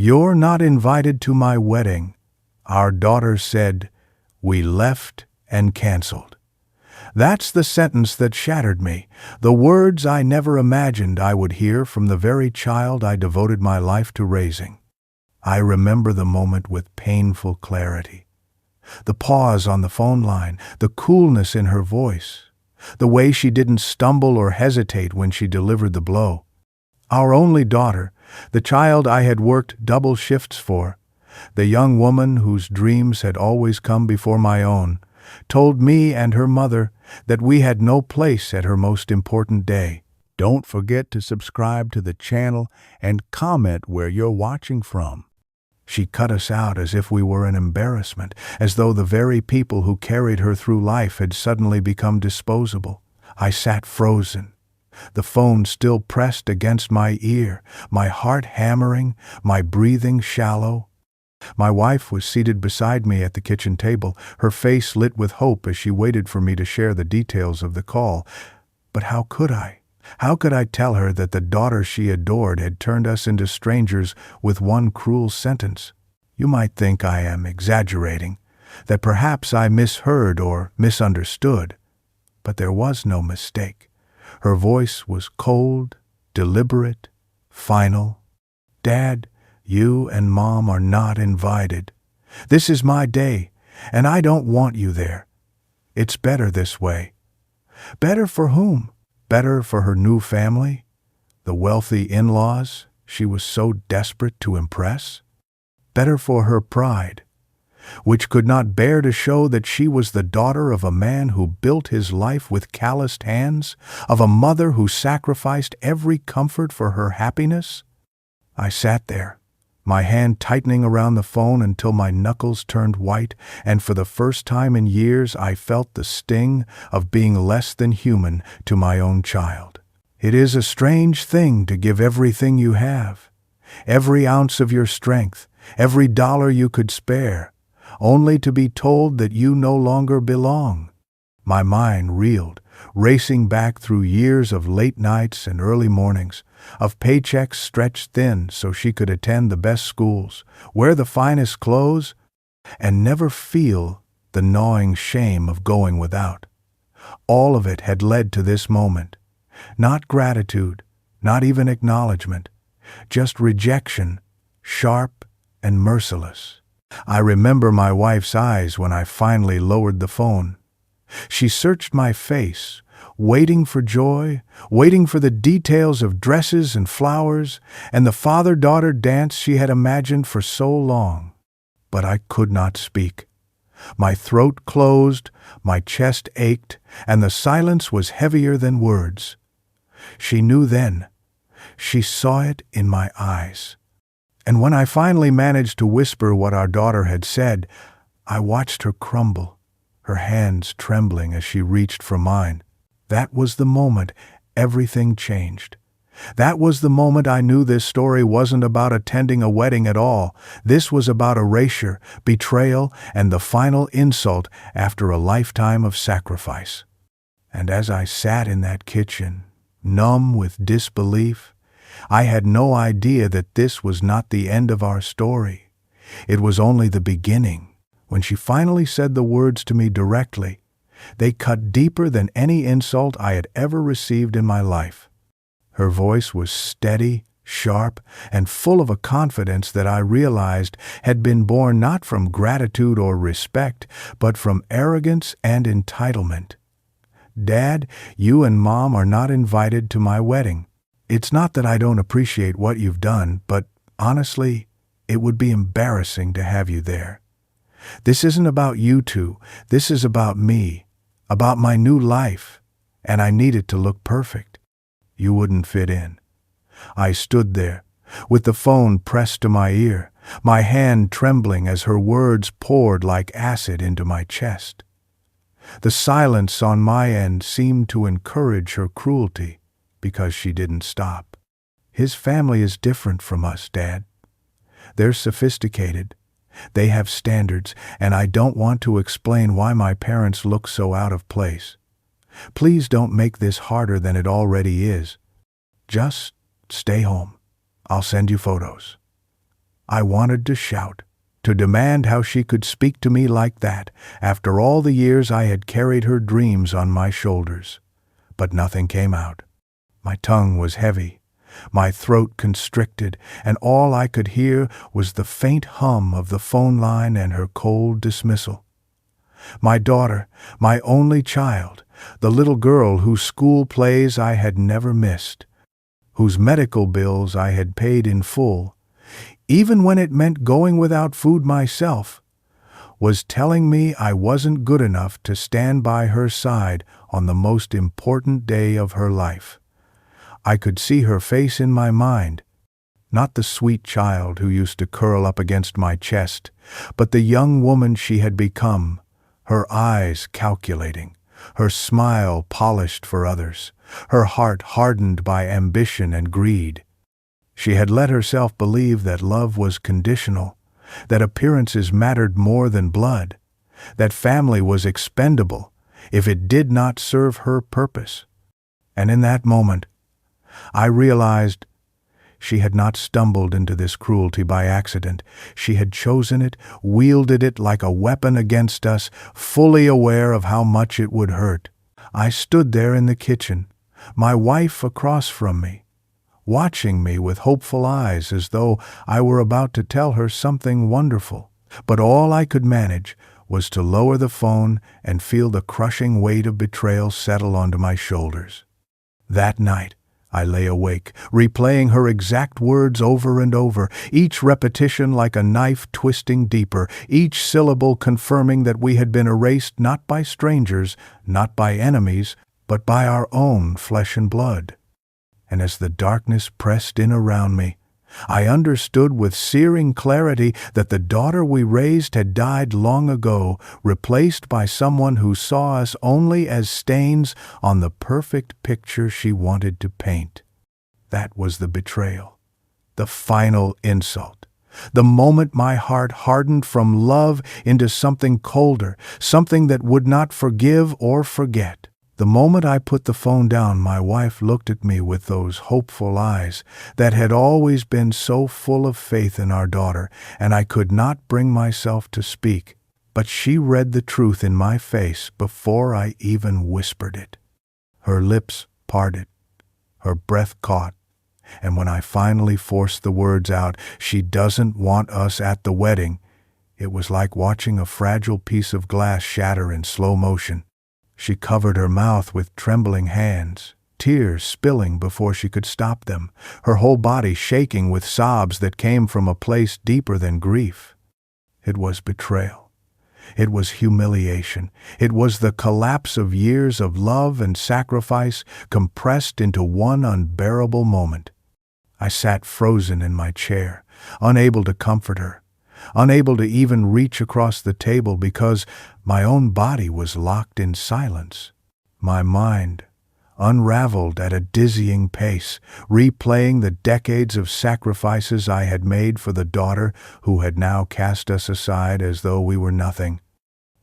"You're not invited to my wedding." Our daughter said, "We left and canceled." That's the sentence that shattered me, the words I never imagined I would hear from the very child I devoted my life to raising. I remember the moment with painful clarity. The pause on the phone line, the coolness in her voice, the way she didn't stumble or hesitate when she delivered the blow. Our only daughter, the child I had worked double shifts for, the young woman whose dreams had always come before my own, told me and her mother that we had no place at her most important day. Don't forget to subscribe to the channel and comment where you're watching from. She cut us out as if we were an embarrassment, as though the very people who carried her through life had suddenly become disposable. I sat frozen, the phone still pressed against my ear, my heart hammering, my breathing shallow. My wife was seated beside me at the kitchen table, her face lit with hope as she waited for me to share the details of the call. But how could I? How could I tell her that the daughter she adored had turned us into strangers with one cruel sentence? You might think I am exaggerating, that perhaps I misheard or misunderstood. But there was no mistake. Her voice was cold, deliberate, final. "Dad, you and Mom are not invited. This is my day, and I don't want you there. It's better this way." Better for whom? Better for her new family? The wealthy in-laws she was so desperate to impress? Better for her pride, which could not bear to show that she was the daughter of a man who built his life with calloused hands, of a mother who sacrificed every comfort for her happiness? I sat there, my hand tightening around the phone until my knuckles turned white, and for the first time in years I felt the sting of being less than human to my own child. It is a strange thing to give everything you have, every ounce of your strength, every dollar you could spare, only to be told that you no longer belong. My mind reeled, racing back through years of late nights and early mornings, of paychecks stretched thin so she could attend the best schools, wear the finest clothes, and never feel the gnawing shame of going without. All of it had led to this moment. Not gratitude, not even acknowledgement, just rejection, sharp and merciless. I remember my wife's eyes when I finally lowered the phone. She searched my face, waiting for joy, waiting for the details of dresses and flowers, and the father-daughter dance she had imagined for so long. But I could not speak. My throat closed, my chest ached, and the silence was heavier than words. She knew then. She saw it in my eyes. And when I finally managed to whisper what our daughter had said, I watched her crumble, her hands trembling as she reached for mine. That was the moment everything changed. That was the moment I knew this story wasn't about attending a wedding at all. This was about erasure, betrayal, and the final insult after a lifetime of sacrifice. And as I sat in that kitchen, numb with disbelief, I had no idea that this was not the end of our story. It was only the beginning. When she finally said the words to me directly, they cut deeper than any insult I had ever received in my life. Her voice was steady, sharp, and full of a confidence that I realized had been born not from gratitude or respect, but from arrogance and entitlement. "Dad, you and Mom are not invited to my wedding. It's not that I don't appreciate what you've done, but honestly, it would be embarrassing to have you there. This isn't about you two, this is about me, about my new life, and I need it to look perfect. You wouldn't fit in." I stood there, with the phone pressed to my ear, my hand trembling as her words poured like acid into my chest. The silence on my end seemed to encourage her cruelty, because she didn't stop. "His family is different from us, Dad. They're sophisticated. They have standards, and I don't want to explain why my parents look so out of place. Please don't make this harder than it already is. Just stay home. I'll send you photos." I wanted to shout, to demand how she could speak to me like that after all the years I had carried her dreams on my shoulders. But nothing came out. My tongue was heavy, my throat constricted, and all I could hear was the faint hum of the phone line and her cold dismissal. My daughter, my only child, the little girl whose school plays I had never missed, whose medical bills I had paid in full, even when it meant going without food myself, was telling me I wasn't good enough to stand by her side on the most important day of her life. I could see her face in my mind, not the sweet child who used to curl up against my chest, but the young woman she had become, her eyes calculating, her smile polished for others, her heart hardened by ambition and greed. She had let herself believe that love was conditional, that appearances mattered more than blood, that family was expendable if it did not serve her purpose. And in that moment, I realized she had not stumbled into this cruelty by accident. She had chosen it, wielded it like a weapon against us, fully aware of how much it would hurt. I stood there in the kitchen, my wife across from me, watching me with hopeful eyes as though I were about to tell her something wonderful. But all I could manage was to lower the phone and feel the crushing weight of betrayal settle onto my shoulders. That night, I lay awake, replaying her exact words over and over, each repetition like a knife twisting deeper, each syllable confirming that we had been erased not by strangers, not by enemies, but by our own flesh and blood. And as the darkness pressed in around me, I understood with searing clarity that the daughter we raised had died long ago, replaced by someone who saw us only as stains on the perfect picture she wanted to paint. That was the betrayal, the final insult, the moment my heart hardened from love into something colder, something that would not forgive or forget. The moment I put the phone down, my wife looked at me with those hopeful eyes that had always been so full of faith in our daughter, and I could not bring myself to speak. But she read the truth in my face before I even whispered it. Her lips parted, her breath caught, and when I finally forced the words out, "She doesn't want us at the wedding," it was like watching a fragile piece of glass shatter in slow motion. She covered her mouth with trembling hands, tears spilling before she could stop them, her whole body shaking with sobs that came from a place deeper than grief. It was betrayal. It was humiliation. It was the collapse of years of love and sacrifice compressed into one unbearable moment. I sat frozen in my chair, unable to comfort her, unable to even reach across the table because my own body was locked in silence. My mind unraveled at a dizzying pace, replaying the decades of sacrifices I had made for the daughter who had now cast us aside as though we were nothing.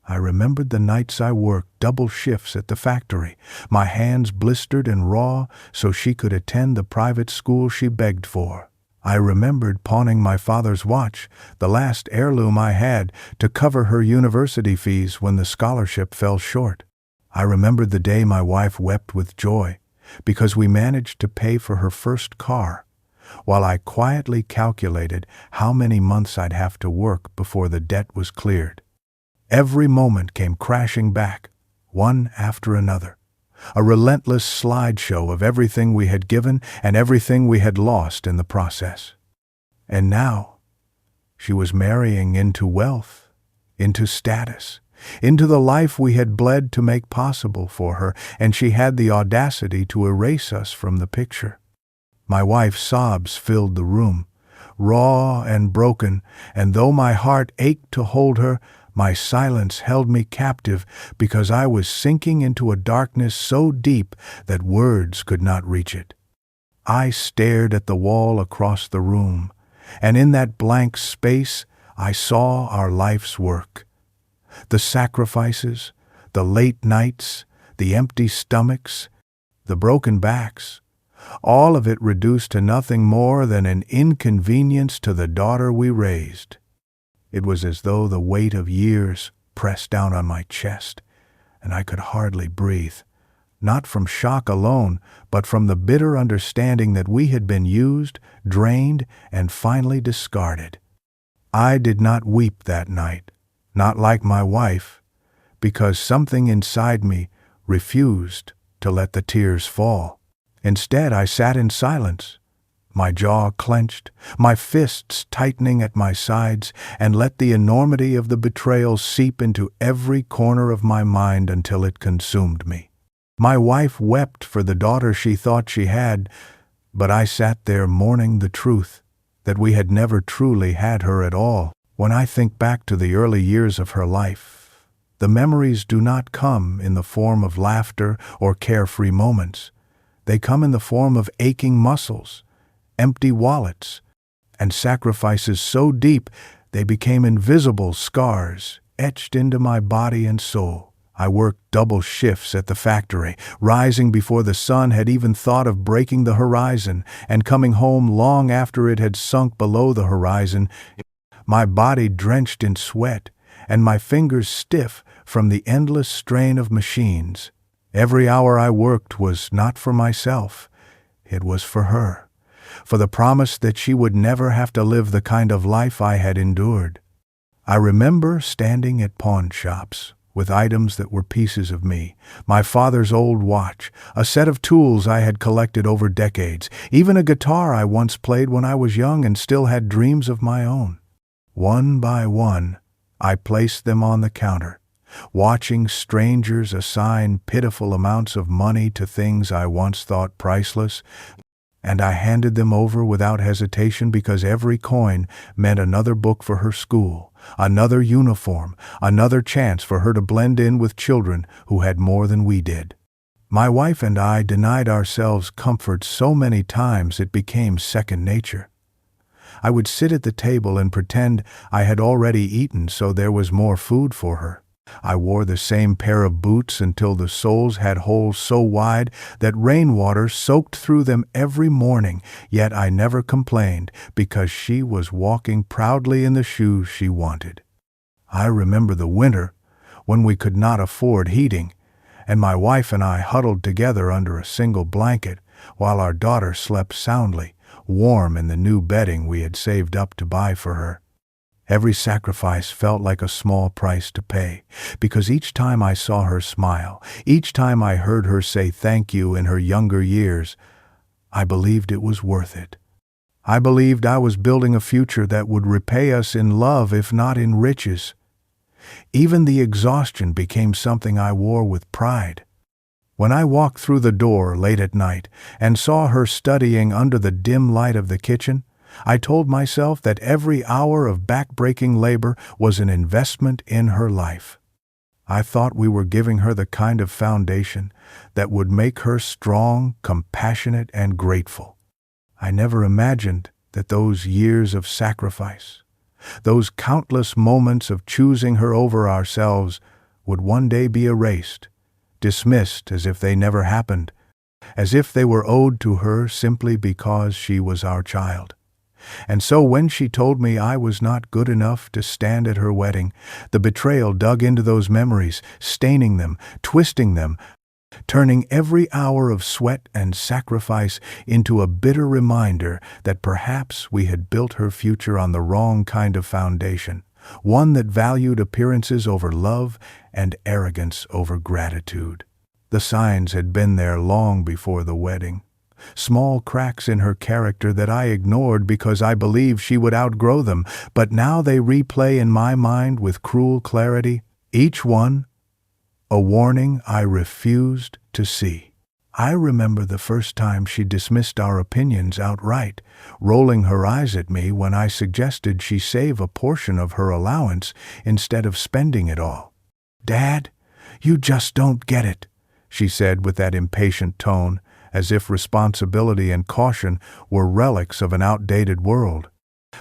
I remembered the nights I worked double shifts at the factory, my hands blistered and raw so she could attend the private school she begged for. I remembered pawning my father's watch, the last heirloom I had, to cover her university fees when the scholarship fell short. I remembered the day my wife wept with joy because we managed to pay for her first car, while I quietly calculated how many months I'd have to work before the debt was cleared. Every moment came crashing back, one after another. A relentless slideshow of everything we had given and everything we had lost in the process. And now, she was marrying into wealth, into status, into the life we had bled to make possible for her, and she had the audacity to erase us from the picture. My wife's sobs filled the room, raw and broken, and though my heart ached to hold her, my silence held me captive because I was sinking into a darkness so deep that words could not reach it. I stared at the wall across the room, and in that blank space I saw our life's work. The sacrifices, the late nights, the empty stomachs, the broken backs, all of it reduced to nothing more than an inconvenience to the daughter we raised. It was as though the weight of years pressed down on my chest, and I could hardly breathe, not from shock alone, but from the bitter understanding that we had been used, drained, and finally discarded. I did not weep that night, not like my wife, because something inside me refused to let the tears fall. Instead, I sat in silence, my jaw clenched, my fists tightening at my sides, and let the enormity of the betrayal seep into every corner of my mind until it consumed me. My wife wept for the daughter she thought she had, but I sat there mourning the truth that we had never truly had her at all. When I think back to the early years of her life, the memories do not come in the form of laughter or carefree moments. They come in the form of aching muscles, empty wallets, and sacrifices so deep they became invisible scars etched into my body and soul. I worked double shifts at the factory, rising before the sun had even thought of breaking the horizon, and coming home long after it had sunk below the horizon, my body drenched in sweat and my fingers stiff from the endless strain of machines. Every hour I worked was not for myself, it was for her, for the promise that she would never have to live the kind of life I had endured. I remember standing at pawn shops with items that were pieces of me, my father's old watch, a set of tools I had collected over decades, even a guitar I once played when I was young and still had dreams of my own. One by one, I placed them on the counter, watching strangers assign pitiful amounts of money to things I once thought priceless, and I handed them over without hesitation because every coin meant another book for her school, another uniform, another chance for her to blend in with children who had more than we did. My wife and I denied ourselves comfort so many times it became second nature. I would sit at the table and pretend I had already eaten so there was more food for her. I wore the same pair of boots until the soles had holes so wide that rainwater soaked through them every morning, yet I never complained because she was walking proudly in the shoes she wanted. I remember the winter when we could not afford heating, and my wife and I huddled together under a single blanket while our daughter slept soundly, warm in the new bedding we had saved up to buy for her. Every sacrifice felt like a small price to pay, because each time I saw her smile, each time I heard her say thank you in her younger years, I believed it was worth it. I believed I was building a future that would repay us in love if not in riches. Even the exhaustion became something I wore with pride. When I walked through the door late at night and saw her studying under the dim light of the kitchen, I told myself that every hour of back-breaking labor was an investment in her life. I thought we were giving her the kind of foundation that would make her strong, compassionate, and grateful. I never imagined that those years of sacrifice, those countless moments of choosing her over ourselves, would one day be erased, dismissed as if they never happened, as if they were owed to her simply because she was our child. And so when she told me I was not good enough to stand at her wedding, the betrayal dug into those memories, staining them, twisting them, turning every hour of sweat and sacrifice into a bitter reminder that perhaps we had built her future on the wrong kind of foundation, one that valued appearances over love and arrogance over gratitude. The signs had been there long before the wedding. Small cracks in her character that I ignored because I believed she would outgrow them, but now they replay in my mind with cruel clarity, each one a warning I refused to see. I remember the first time she dismissed our opinions outright, rolling her eyes at me when I suggested she save a portion of her allowance instead of spending it all. "Dad, you just don't get it," she said with that impatient tone, as if responsibility and caution were relics of an outdated world.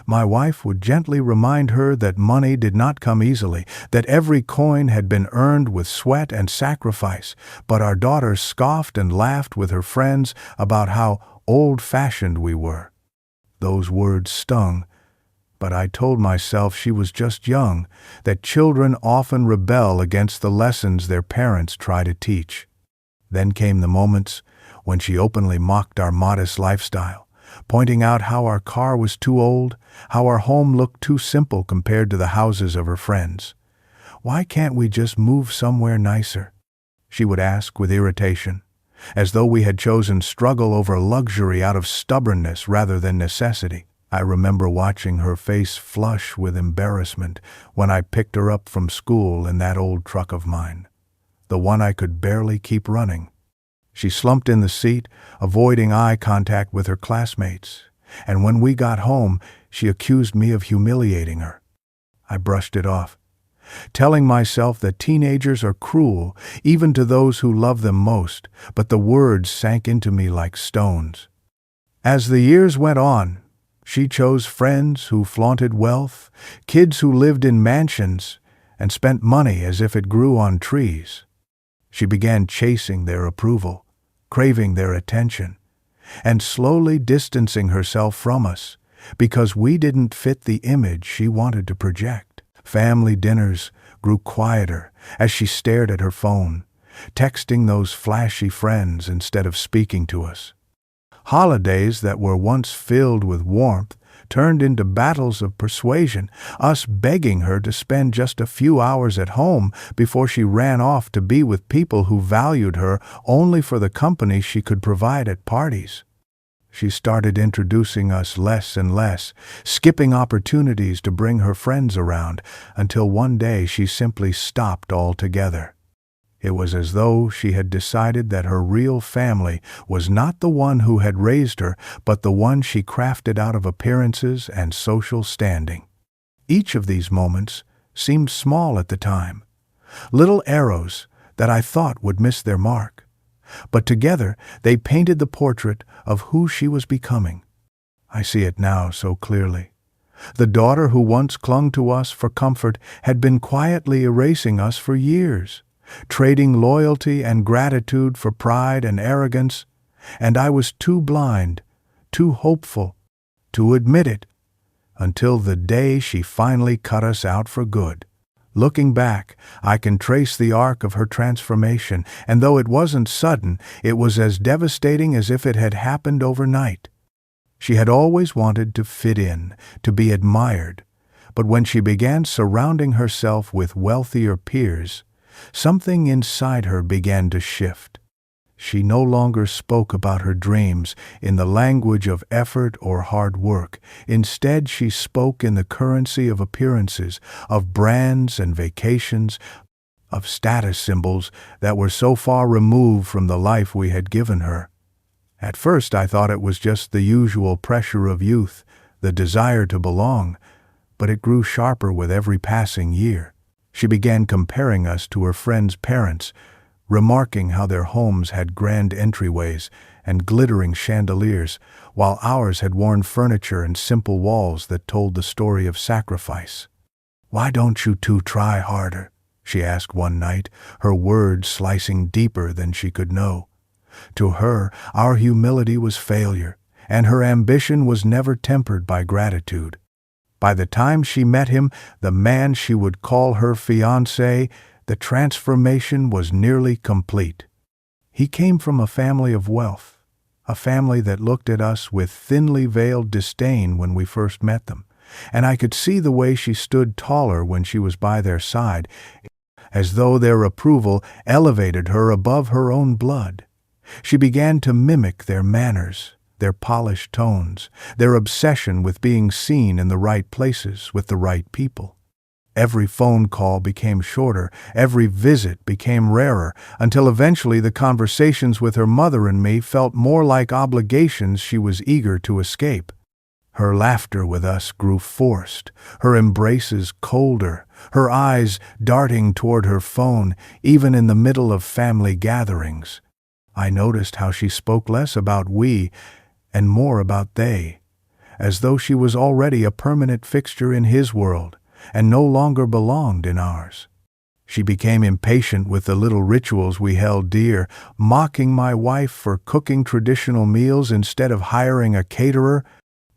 My wife would gently remind her that money did not come easily, that every coin had been earned with sweat and sacrifice, but our daughter scoffed and laughed with her friends about how old-fashioned we were. Those words stung, but I told myself she was just young, that children often rebel against the lessons their parents try to teach. Then came the moments when she openly mocked our modest lifestyle, pointing out how our car was too old, how our home looked too simple compared to the houses of her friends. "Why can't we just move somewhere nicer?" she would ask with irritation, as though we had chosen struggle over luxury out of stubbornness rather than necessity. I remember watching her face flush with embarrassment when I picked her up from school in that old truck of mine, the one I could barely keep running. She slumped in the seat, avoiding eye contact with her classmates, and when we got home, she accused me of humiliating her. I brushed it off, telling myself that teenagers are cruel even to those who love them most, but the words sank into me like stones. As the years went on, she chose friends who flaunted wealth, kids who lived in mansions, and spent money as if it grew on trees. She began chasing their approval, craving their attention, and slowly distancing herself from us because we didn't fit the image she wanted to project. Family dinners grew quieter as she stared at her phone, texting those flashy friends instead of speaking to us. Holidays that were once filled with warmth turned into battles of persuasion, us begging her to spend just a few hours at home before she ran off to be with people who valued her only for the company she could provide at parties. She started introducing us less and less, skipping opportunities to bring her friends around, until one day she simply stopped altogether. It was as though she had decided that her real family was not the one who had raised her, but the one she crafted out of appearances and social standing. Each of these moments seemed small at the time, little arrows that I thought would miss their mark. But together they painted the portrait of who she was becoming. I see it now so clearly. The daughter who once clung to us for comfort had been quietly erasing us for years, trading loyalty and gratitude for pride and arrogance, and I was too blind, too hopeful, to admit it, until the day she finally cut us out for good. Looking back, I can trace the arc of her transformation, and though it wasn't sudden, it was as devastating as if it had happened overnight. She had always wanted to fit in, to be admired, but when she began surrounding herself with wealthier peers, something inside her began to shift. She no longer spoke about her dreams in the language of effort or hard work. Instead, she spoke in the currency of appearances, of brands and vacations, of status symbols that were so far removed from the life we had given her. At first, I thought it was just the usual pressure of youth, the desire to belong, but it grew sharper with every passing year. She began comparing us to her friends' parents, remarking how their homes had grand entryways and glittering chandeliers, while ours had worn furniture and simple walls that told the story of sacrifice. "Why don't you two try harder?" she asked one night, her words slicing deeper than she could know. To her, our humility was failure, and her ambition was never tempered by gratitude. By the time she met him, the man she would call her fiancé, the transformation was nearly complete. He came from a family of wealth, a family that looked at us with thinly veiled disdain when we first met them, and I could see the way she stood taller when she was by their side, as though their approval elevated her above her own blood. She began to mimic their manners, their polished tones, their obsession with being seen in the right places with the right people. Every phone call became shorter, every visit became rarer, until eventually the conversations with her mother and me felt more like obligations she was eager to escape. Her laughter with us grew forced, her embraces colder, her eyes darting toward her phone, even in the middle of family gatherings. I noticed how she spoke less about we and more about they, as though she was already a permanent fixture in his world and no longer belonged in ours. She became impatient with the little rituals we held dear, mocking my wife for cooking traditional meals instead of hiring a caterer,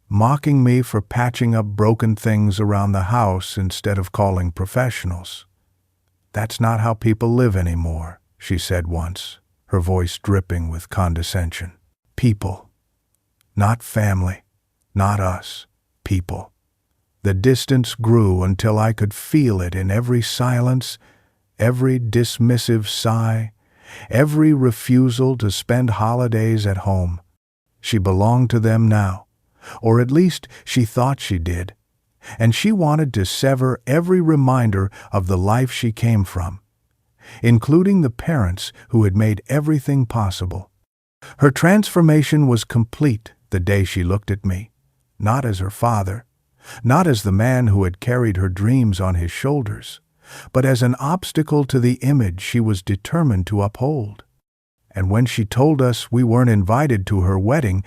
mocking me for patching up broken things around the house instead of calling professionals. "That's not how people live anymore," she said once, her voice dripping with condescension. "People. Not family. Not us. People." The distance grew until I could feel it in every silence, every dismissive sigh, every refusal to spend holidays at home. She belonged to them now, or at least she thought she did, and she wanted to sever every reminder of the life she came from, including the parents who had made everything possible. Her transformation was complete the day she looked at me, not as her father, not as the man who had carried her dreams on his shoulders, but as an obstacle to the image she was determined to uphold. And when she told us we weren't invited to her wedding,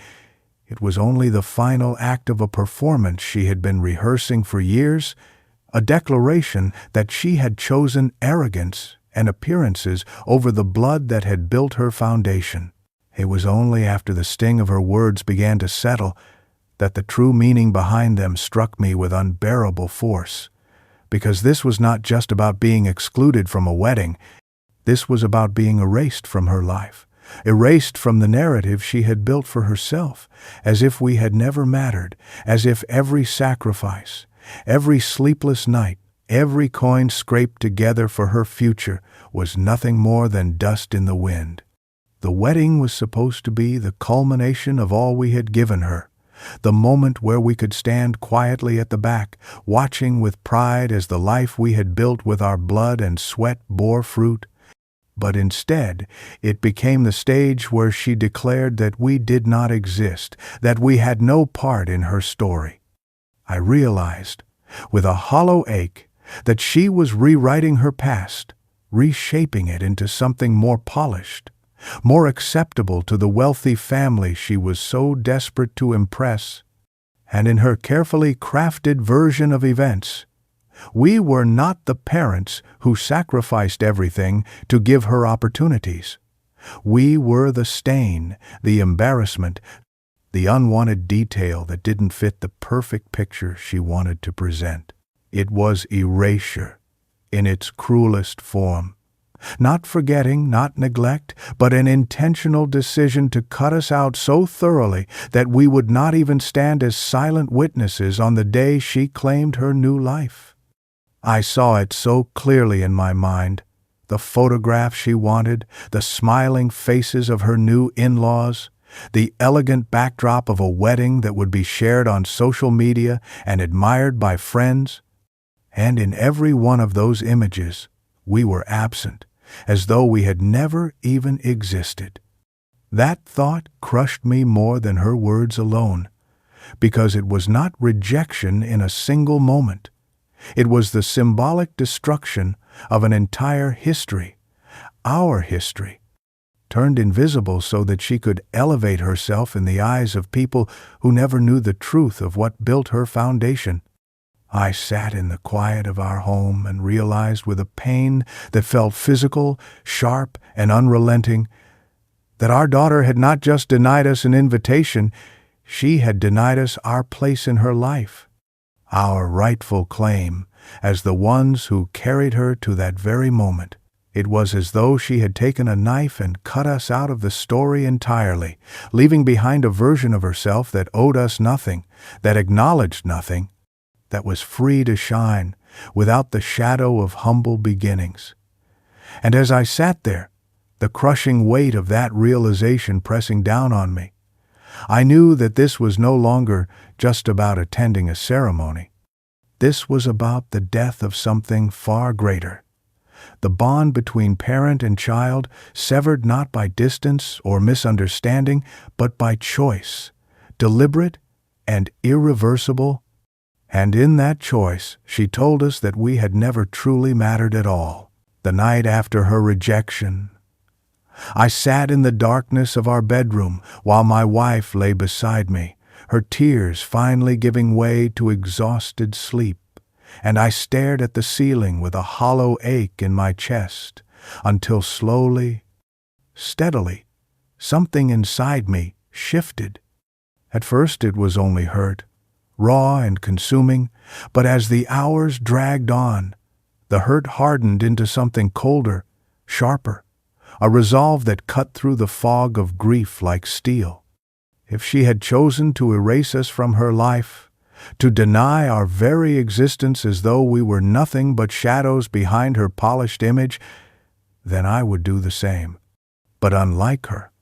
it was only the final act of a performance she had been rehearsing for years, a declaration that she had chosen arrogance and appearances over the blood that had built her foundation. It was only after the sting of her words began to settle that the true meaning behind them struck me with unbearable force. Because this was not just about being excluded from a wedding, this was about being erased from her life, erased from the narrative she had built for herself, as if we had never mattered, as if every sacrifice, every sleepless night, every coin scraped together for her future was nothing more than dust in the wind. The wedding was supposed to be the culmination of all we had given her, the moment where we could stand quietly at the back, watching with pride as the life we had built with our blood and sweat bore fruit. But instead, it became the stage where she declared that we did not exist, that we had no part in her story. I realized, with a hollow ache, that she was rewriting her past, reshaping it into something more polished, more acceptable to the wealthy family she was so desperate to impress. And in her carefully crafted version of events, we were not the parents who sacrificed everything to give her opportunities. We were the stain, the embarrassment, the unwanted detail that didn't fit the perfect picture she wanted to present. It was erasure in its cruelest form. Not forgetting, not neglect, but an intentional decision to cut us out so thoroughly that we would not even stand as silent witnesses on the day she claimed her new life. I saw it so clearly in my mind, the photograph she wanted, the smiling faces of her new in-laws, the elegant backdrop of a wedding that would be shared on social media and admired by friends. And in every one of those images, we were absent, as though we had never even existed. That thought crushed me more than her words alone, because it was not rejection in a single moment. It was the symbolic destruction of an entire history, our history, turned invisible so that she could elevate herself in the eyes of people who never knew the truth of what built her foundation. I sat in the quiet of our home and realized with a pain that felt physical, sharp, and unrelenting that our daughter had not just denied us an invitation, she had denied us our place in her life, our rightful claim as the ones who carried her to that very moment. It was as though she had taken a knife and cut us out of the story entirely, leaving behind a version of herself that owed us nothing, that acknowledged nothing, that was free to shine without the shadow of humble beginnings. And as I sat there, the crushing weight of that realization pressing down on me, I knew that this was no longer just about attending a ceremony. This was about the death of something far greater. The bond between parent and child, severed not by distance or misunderstanding, but by choice, deliberate and irreversible. And in that choice, she told us that we had never truly mattered at all. The night after her rejection, I sat in the darkness of our bedroom while my wife lay beside me, her tears finally giving way to exhausted sleep. and I stared at the ceiling with a hollow ache in my chest, until slowly, steadily, something inside me shifted. At first it was only hurt, raw and consuming, but as the hours dragged on, the hurt hardened into something colder, sharper, a resolve that cut through the fog of grief like steel. If she had chosen to erase us from her life, to deny our very existence as though we were nothing but shadows behind her polished image, then I would do the same. But unlike her,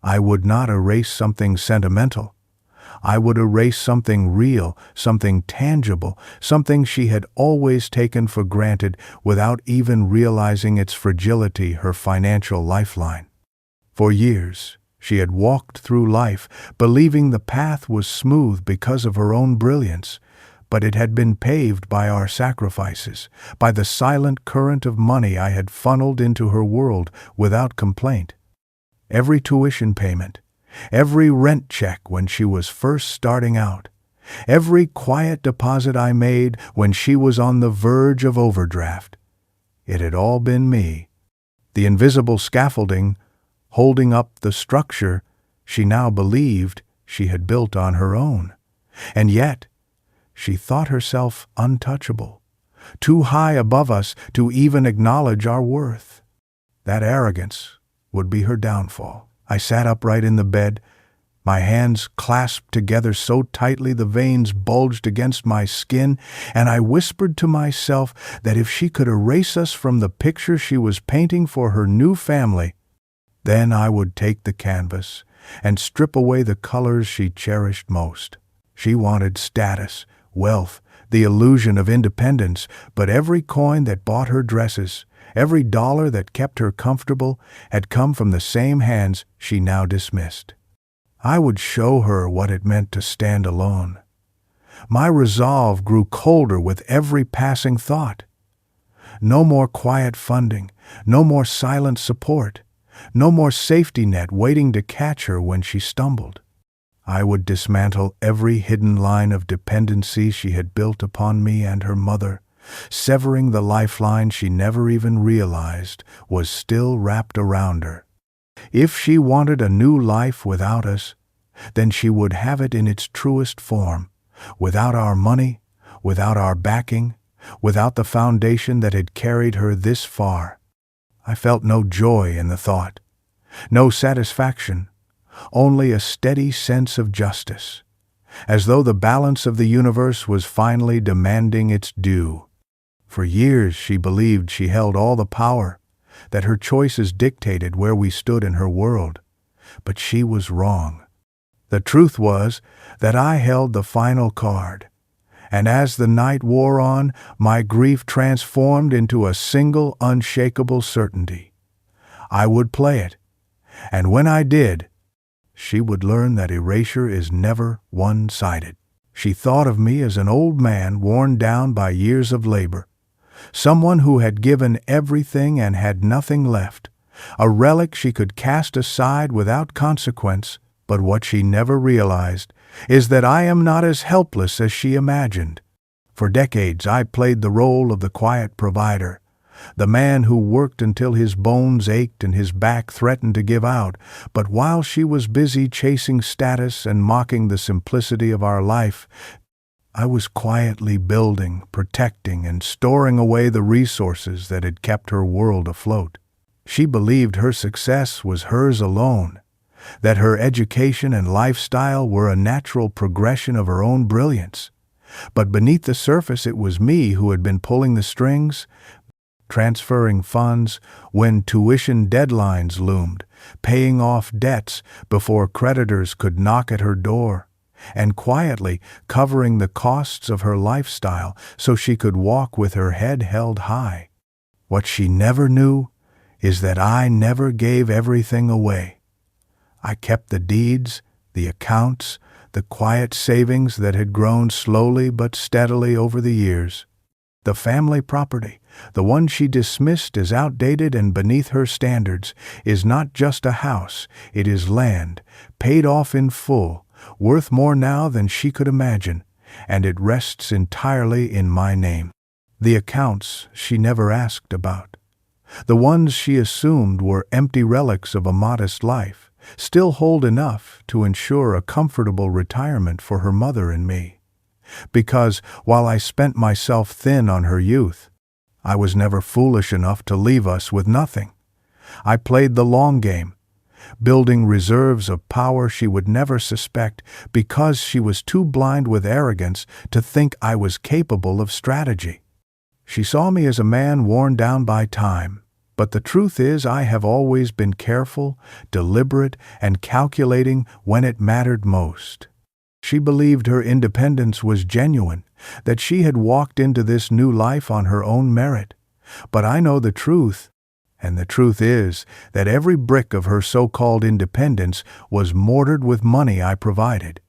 I would not erase something sentimental. I would erase something real, something tangible, something she had always taken for granted without even realizing its fragility, her financial lifeline. For years, she had walked through life, believing the path was smooth because of her own brilliance, but it had been paved by our sacrifices, by the silent current of money I had funneled into her world without complaint. Every tuition payment, every rent check when she was first starting out, every quiet deposit I made when she was on the verge of overdraft, it had all been me, the invisible scaffolding holding up the structure she now believed she had built on her own. And yet, she thought herself untouchable, too high above us to even acknowledge our worth. That arrogance would be her downfall. I sat upright in the bed, my hands clasped together so tightly the veins bulged against my skin, and I whispered to myself that if she could erase us from the picture she was painting for her new family, then I would take the canvas and strip away the colors she cherished most. She wanted status, wealth, the illusion of independence, but every coin that bought her dresses, every dollar that kept her comfortable, had come from the same hands she now dismissed. I would show her what it meant to stand alone. My resolve grew colder with every passing thought. No more quiet funding, no more silent support, no more safety net waiting to catch her when she stumbled. I would dismantle every hidden line of dependency she had built upon me and her mother, severing the lifeline she never even realized was still wrapped around her. If she wanted a new life without us, then she would have it in its truest form, without our money, without our backing, without the foundation that had carried her this far. I felt no joy in the thought, no satisfaction, only a steady sense of justice, as though the balance of the universe was finally demanding its due. For years she believed she held all the power, that her choices dictated where we stood in her world, but she was wrong. The truth was that I held the final card, and as the night wore on, my grief transformed into a single unshakable certainty. I would play it, and when I did, she would learn that erasure is never one-sided. She thought of me as an old man worn down by years of labor, someone who had given everything and had nothing left, a relic she could cast aside without consequence. But what she never realized is that I am not as helpless as she imagined. For decades I played the role of the quiet provider, the man who worked until his bones ached and his back threatened to give out. But while she was busy chasing status and mocking the simplicity of our life, I was quietly building, protecting, and storing away the resources that had kept her world afloat. She believed her success was hers alone, that her education and lifestyle were a natural progression of her own brilliance. But beneath the surface it was me who had been pulling the strings, transferring funds when tuition deadlines loomed, paying off debts before creditors could knock at her door, and quietly covering the costs of her lifestyle so she could walk with her head held high. What she never knew is that I never gave everything away. I kept the deeds, the accounts, the quiet savings that had grown slowly but steadily over the years. The family property, the one she dismissed as outdated and beneath her standards, is not just a house, it is land, paid off in full, worth more now than she could imagine, and it rests entirely in my name. The accounts she never asked about. The ones she assumed were empty relics of a modest life, still hold enough to ensure a comfortable retirement for her mother and me. Because, while I spent myself thin on her youth, I was never foolish enough to leave us with nothing. I played the long game, building reserves of power she would never suspect because she was too blind with arrogance to think I was capable of strategy. She saw me as a man worn down by time, but the truth is I have always been careful, deliberate, and calculating when it mattered most. She believed her independence was genuine, that she had walked into this new life on her own merit. But I know the truth, and the truth is that every brick of her so-called independence was mortared with money I provided.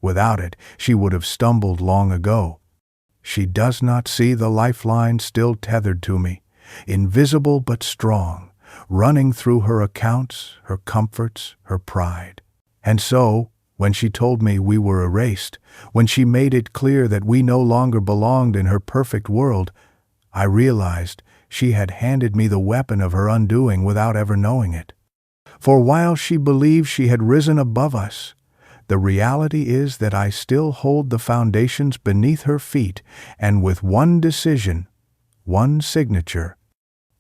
Without it, she would have stumbled long ago. She does not see the lifeline still tethered to me, invisible but strong, running through her accounts, her comforts, her pride. And so, when she told me we were erased, when she made it clear that we no longer belonged in her perfect world, I realized she had handed me the weapon of her undoing without ever knowing it. For while she believed she had risen above us, the reality is that I still hold the foundations beneath her feet, and with one decision, one signature,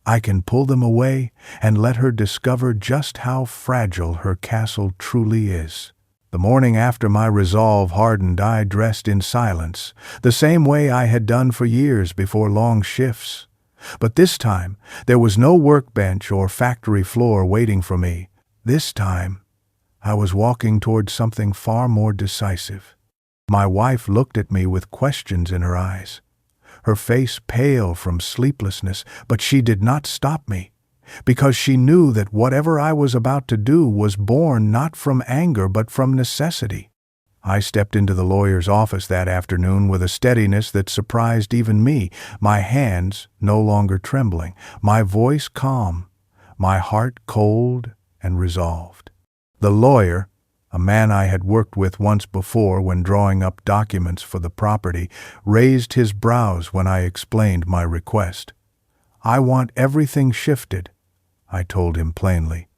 I can pull them away and let her discover just how fragile her castle truly is. The morning after my resolve hardened, I dressed in silence, the same way I had done for years before long shifts. But this time, there was no workbench or factory floor waiting for me. This time, I was walking toward something far more decisive. My wife looked at me with questions in her eyes, her face pale from sleeplessness, but she did not stop me, because she knew that whatever I was about to do was born not from anger but from necessity. I stepped into the lawyer's office that afternoon with a steadiness that surprised even me, my hands no longer trembling, my voice calm, my heart cold and resolved. The lawyer, a man I had worked with once before when drawing up documents for the property, raised his brows when I explained my request. "I want everything shifted," I told him plainly.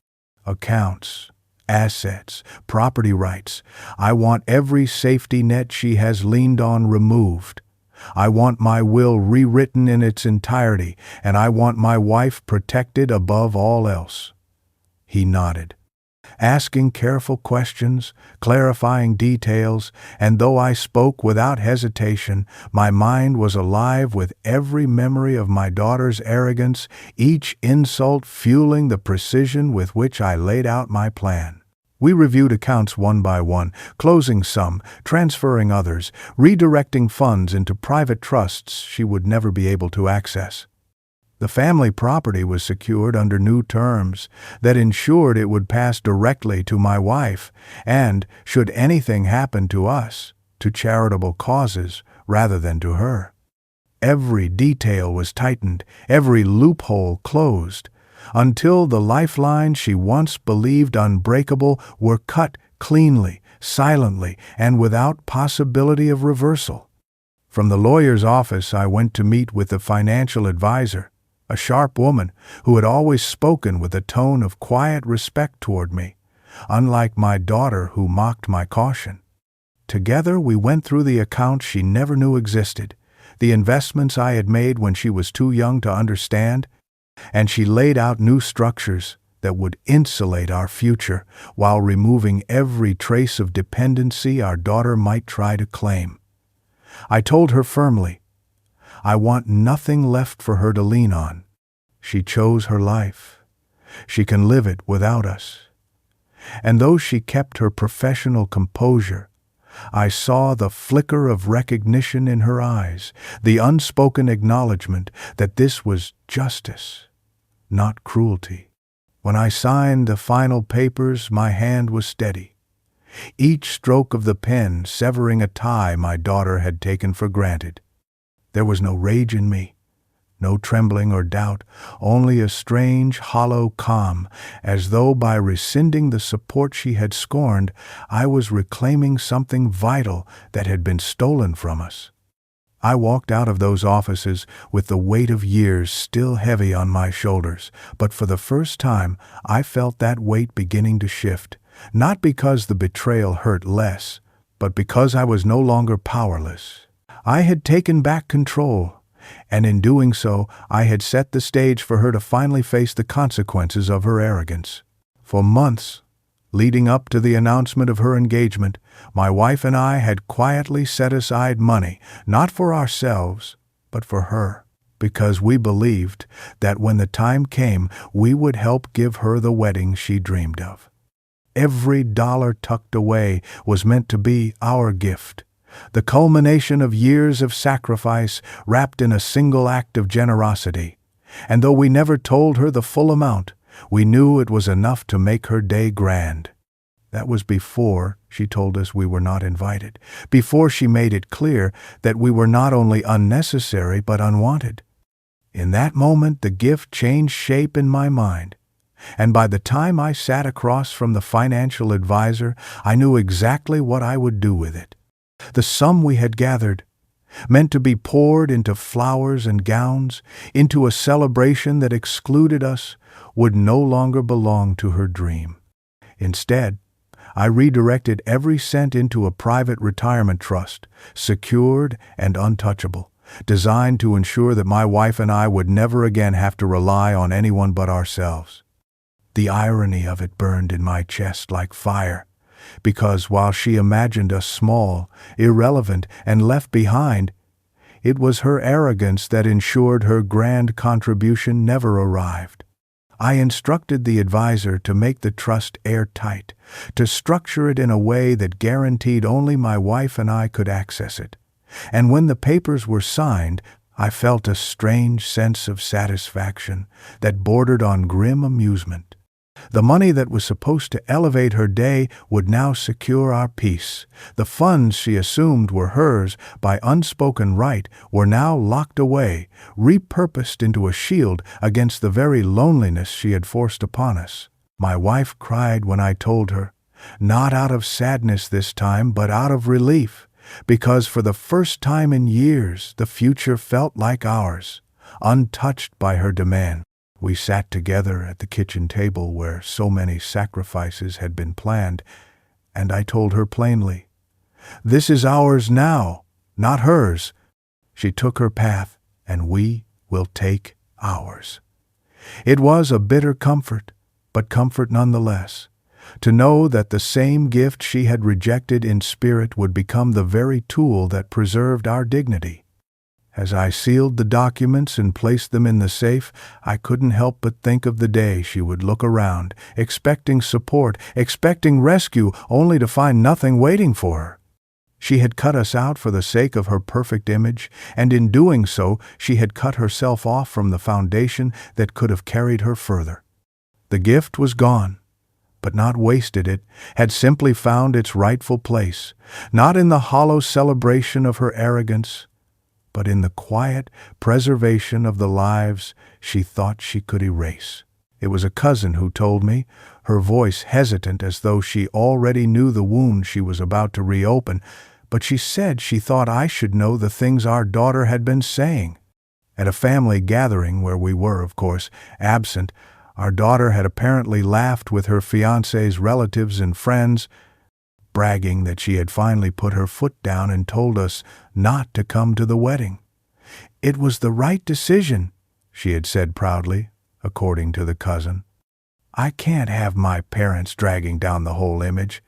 "Accounts, assets, property rights. I want every safety net she has leaned on removed. I want my will rewritten in its entirety, and I want my wife protected above all else." He nodded, asking careful questions, clarifying details, and though I spoke without hesitation, my mind was alive with every memory of my daughter's arrogance, each insult fueling the precision with which I laid out my plan. We reviewed accounts one by one, closing some, transferring others, redirecting funds into private trusts she would never be able to access. The family property was secured under new terms that ensured it would pass directly to my wife and, should anything happen to us, to charitable causes rather than to her. Every detail was tightened, every loophole closed, until the lifelines she once believed unbreakable were cut cleanly, silently, and without possibility of reversal. From the lawyer's office I went to meet with the financial advisor, a sharp woman who had always spoken with a tone of quiet respect toward me, unlike my daughter who mocked my caution. Together we went through the accounts she never knew existed, the investments I had made when she was too young to understand, and she laid out new structures that would insulate our future while removing every trace of dependency our daughter might try to claim. I told her firmly, I want nothing left for her to lean on. She chose her life. She can live it without us. And though she kept her professional composure, I saw the flicker of recognition in her eyes, the unspoken acknowledgement that this was justice, not cruelty. When I signed the final papers, my hand was steady, each stroke of the pen severing a tie my daughter had taken for granted. There was no rage in me, no trembling or doubt, only a strange, hollow calm, as though by rescinding the support she had scorned, I was reclaiming something vital that had been stolen from us. I walked out of those offices with the weight of years still heavy on my shoulders, but for the first time I felt that weight beginning to shift, not because the betrayal hurt less, but because I was no longer powerless. I had taken back control, and in doing so, I had set the stage for her to finally face the consequences of her arrogance. For months, leading up to the announcement of her engagement, my wife and I had quietly set aside money, not for ourselves, but for her, because we believed that when the time came, we would help give her the wedding she dreamed of. Every dollar tucked away was meant to be our gift, the culmination of years of sacrifice wrapped in a single act of generosity. And though we never told her the full amount, we knew it was enough to make her day grand. That was before she told us we were not invited, before she made it clear that we were not only unnecessary but unwanted. In that moment, the gift changed shape in my mind, and by the time I sat across from the financial advisor, I knew exactly what I would do with it. The sum we had gathered, meant to be poured into flowers and gowns, into a celebration that excluded us, would no longer belong to her dream. Instead, I redirected every cent into a private retirement trust, secured and untouchable, designed to ensure that my wife and I would never again have to rely on anyone but ourselves. The irony of it burned in my chest like fire, because while she imagined us small, irrelevant, and left behind, it was her arrogance that ensured her grand contribution never arrived. I instructed the advisor to make the trust airtight, to structure it in a way that guaranteed only my wife and I could access it. And when the papers were signed, I felt a strange sense of satisfaction that bordered on grim amusement. The money that was supposed to elevate her day would now secure our peace. The funds she assumed were hers by unspoken right were now locked away, repurposed into a shield against the very loneliness she had forced upon us. My wife cried when I told her, not out of sadness this time, but out of relief, because for the first time in years the future felt like ours, untouched by her demand. We sat together at the kitchen table where so many sacrifices had been planned, and I told her plainly, "This is ours now, not hers." She took her path, and we will take ours. It was a bitter comfort, but comfort nonetheless, to know that the same gift she had rejected in spirit would become the very tool that preserved our dignity. As I sealed the documents and placed them in the safe, I couldn't help but think of the day she would look around, expecting support, expecting rescue, only to find nothing waiting for her. She had cut us out for the sake of her perfect image, and in doing so, she had cut herself off from the foundation that could have carried her further. The gift was gone, but not wasted. It had simply found its rightful place, not in the hollow celebration of her arrogance, but in the quiet preservation of the lives she thought she could erase. It was a cousin who told me, her voice hesitant as though she already knew the wound she was about to reopen, but she said she thought I should know the things our daughter had been saying. At a family gathering where we were, of course, absent, our daughter had apparently laughed with her fiancé's relatives and friends, bragging that she had finally put her foot down and told us not to come to the wedding. It was the right decision, she had said proudly, according to the cousin. I can't have my parents dragging down the whole image.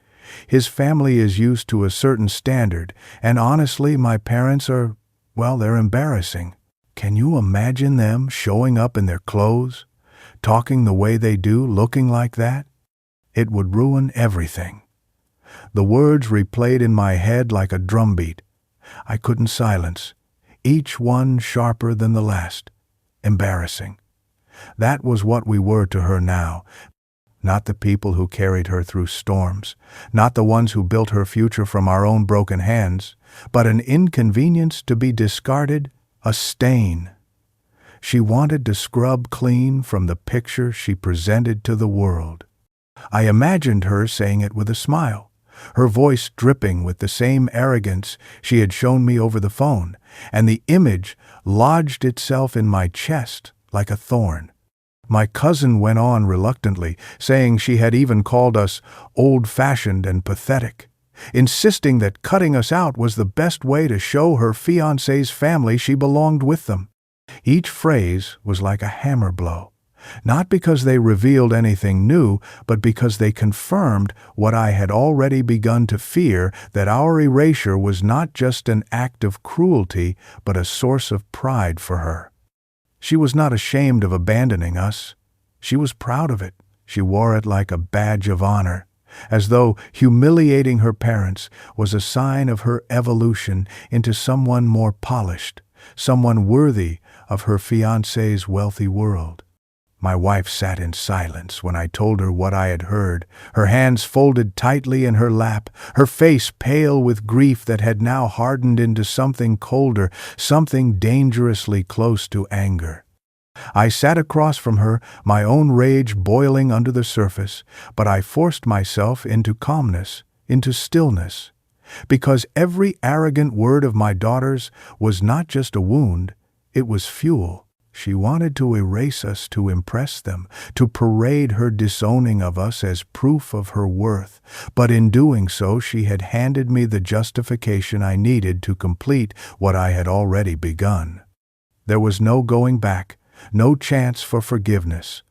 His family is used to a certain standard, and honestly, my parents are, well, they're embarrassing. Can you imagine them showing up in their clothes, talking the way they do, looking like that? It would ruin everything. The words replayed in my head like a drumbeat. I couldn't silence, each one sharper than the last. Embarrassing. That was what we were to her now. Not the people who carried her through storms, not the ones who built her future from our own broken hands, but an inconvenience to be discarded, a stain. She wanted to scrub clean from the picture she presented to the world. I imagined her saying it with a smile, her voice dripping with the same arrogance she had shown me over the phone, and the image lodged itself in my chest like a thorn. My cousin went on reluctantly, saying she had even called us old-fashioned and pathetic, insisting that cutting us out was the best way to show her fiancé's family she belonged with them. Each phrase was like a hammer blow, not because they revealed anything new, but because they confirmed what I had already begun to fear, that our erasure was not just an act of cruelty, but a source of pride for her. She was not ashamed of abandoning us. She was proud of it. She wore it like a badge of honor, as though humiliating her parents was a sign of her evolution into someone more polished, someone worthy of her fiancé's wealthy world. My wife sat in silence when I told her what I had heard, her hands folded tightly in her lap, her face pale with grief that had now hardened into something colder, something dangerously close to anger. I sat across from her, my own rage boiling under the surface, but I forced myself into calmness, into stillness, because every arrogant word of my daughter's was not just a wound, it was fuel. She wanted to erase us to impress them, to parade her disowning of us as proof of her worth, but in doing so she had handed me the justification I needed to complete what I had already begun. There was no going back, no chance for forgiveness,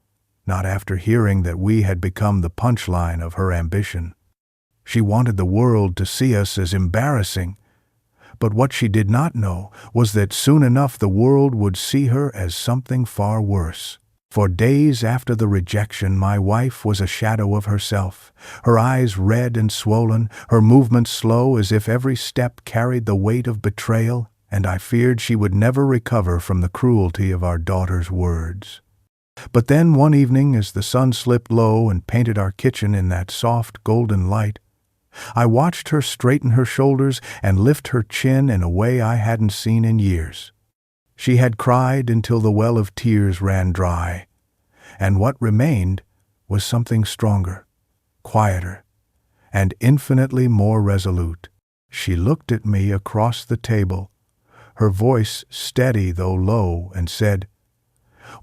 not after hearing that we had become the punchline of her ambition. She wanted the world to see us as embarrassing, but what she did not know was that soon enough the world would see her as something far worse. For days after the rejection, my wife was a shadow of herself, her eyes red and swollen, her movements slow as if every step carried the weight of betrayal, and I feared she would never recover from the cruelty of our daughter's words. But then one evening, as the sun slipped low and painted our kitchen in that soft golden light, I watched her straighten her shoulders and lift her chin in a way I hadn't seen in years. She had cried until the well of tears ran dry, and what remained was something stronger, quieter, and infinitely more resolute. She looked at me across the table, her voice steady though low, and said,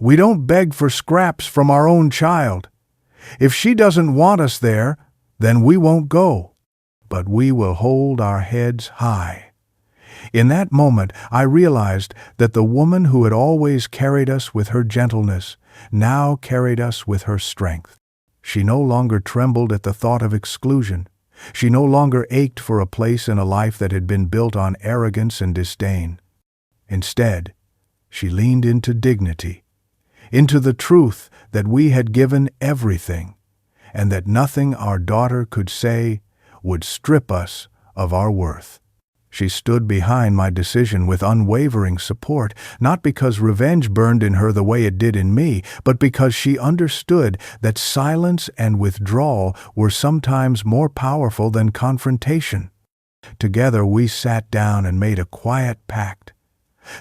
"We don't beg for scraps from our own child. If she doesn't want us there, then we won't go. But we will hold our heads high." In that moment, I realized that the woman who had always carried us with her gentleness now carried us with her strength. She no longer trembled at the thought of exclusion. She no longer ached for a place in a life that had been built on arrogance and disdain. Instead, she leaned into dignity, into the truth that we had given everything, and that nothing our daughter could say would strip us of our worth. She stood behind my decision with unwavering support, not because revenge burned in her the way it did in me, but because she understood that silence and withdrawal were sometimes more powerful than confrontation. Together we sat down and made a quiet pact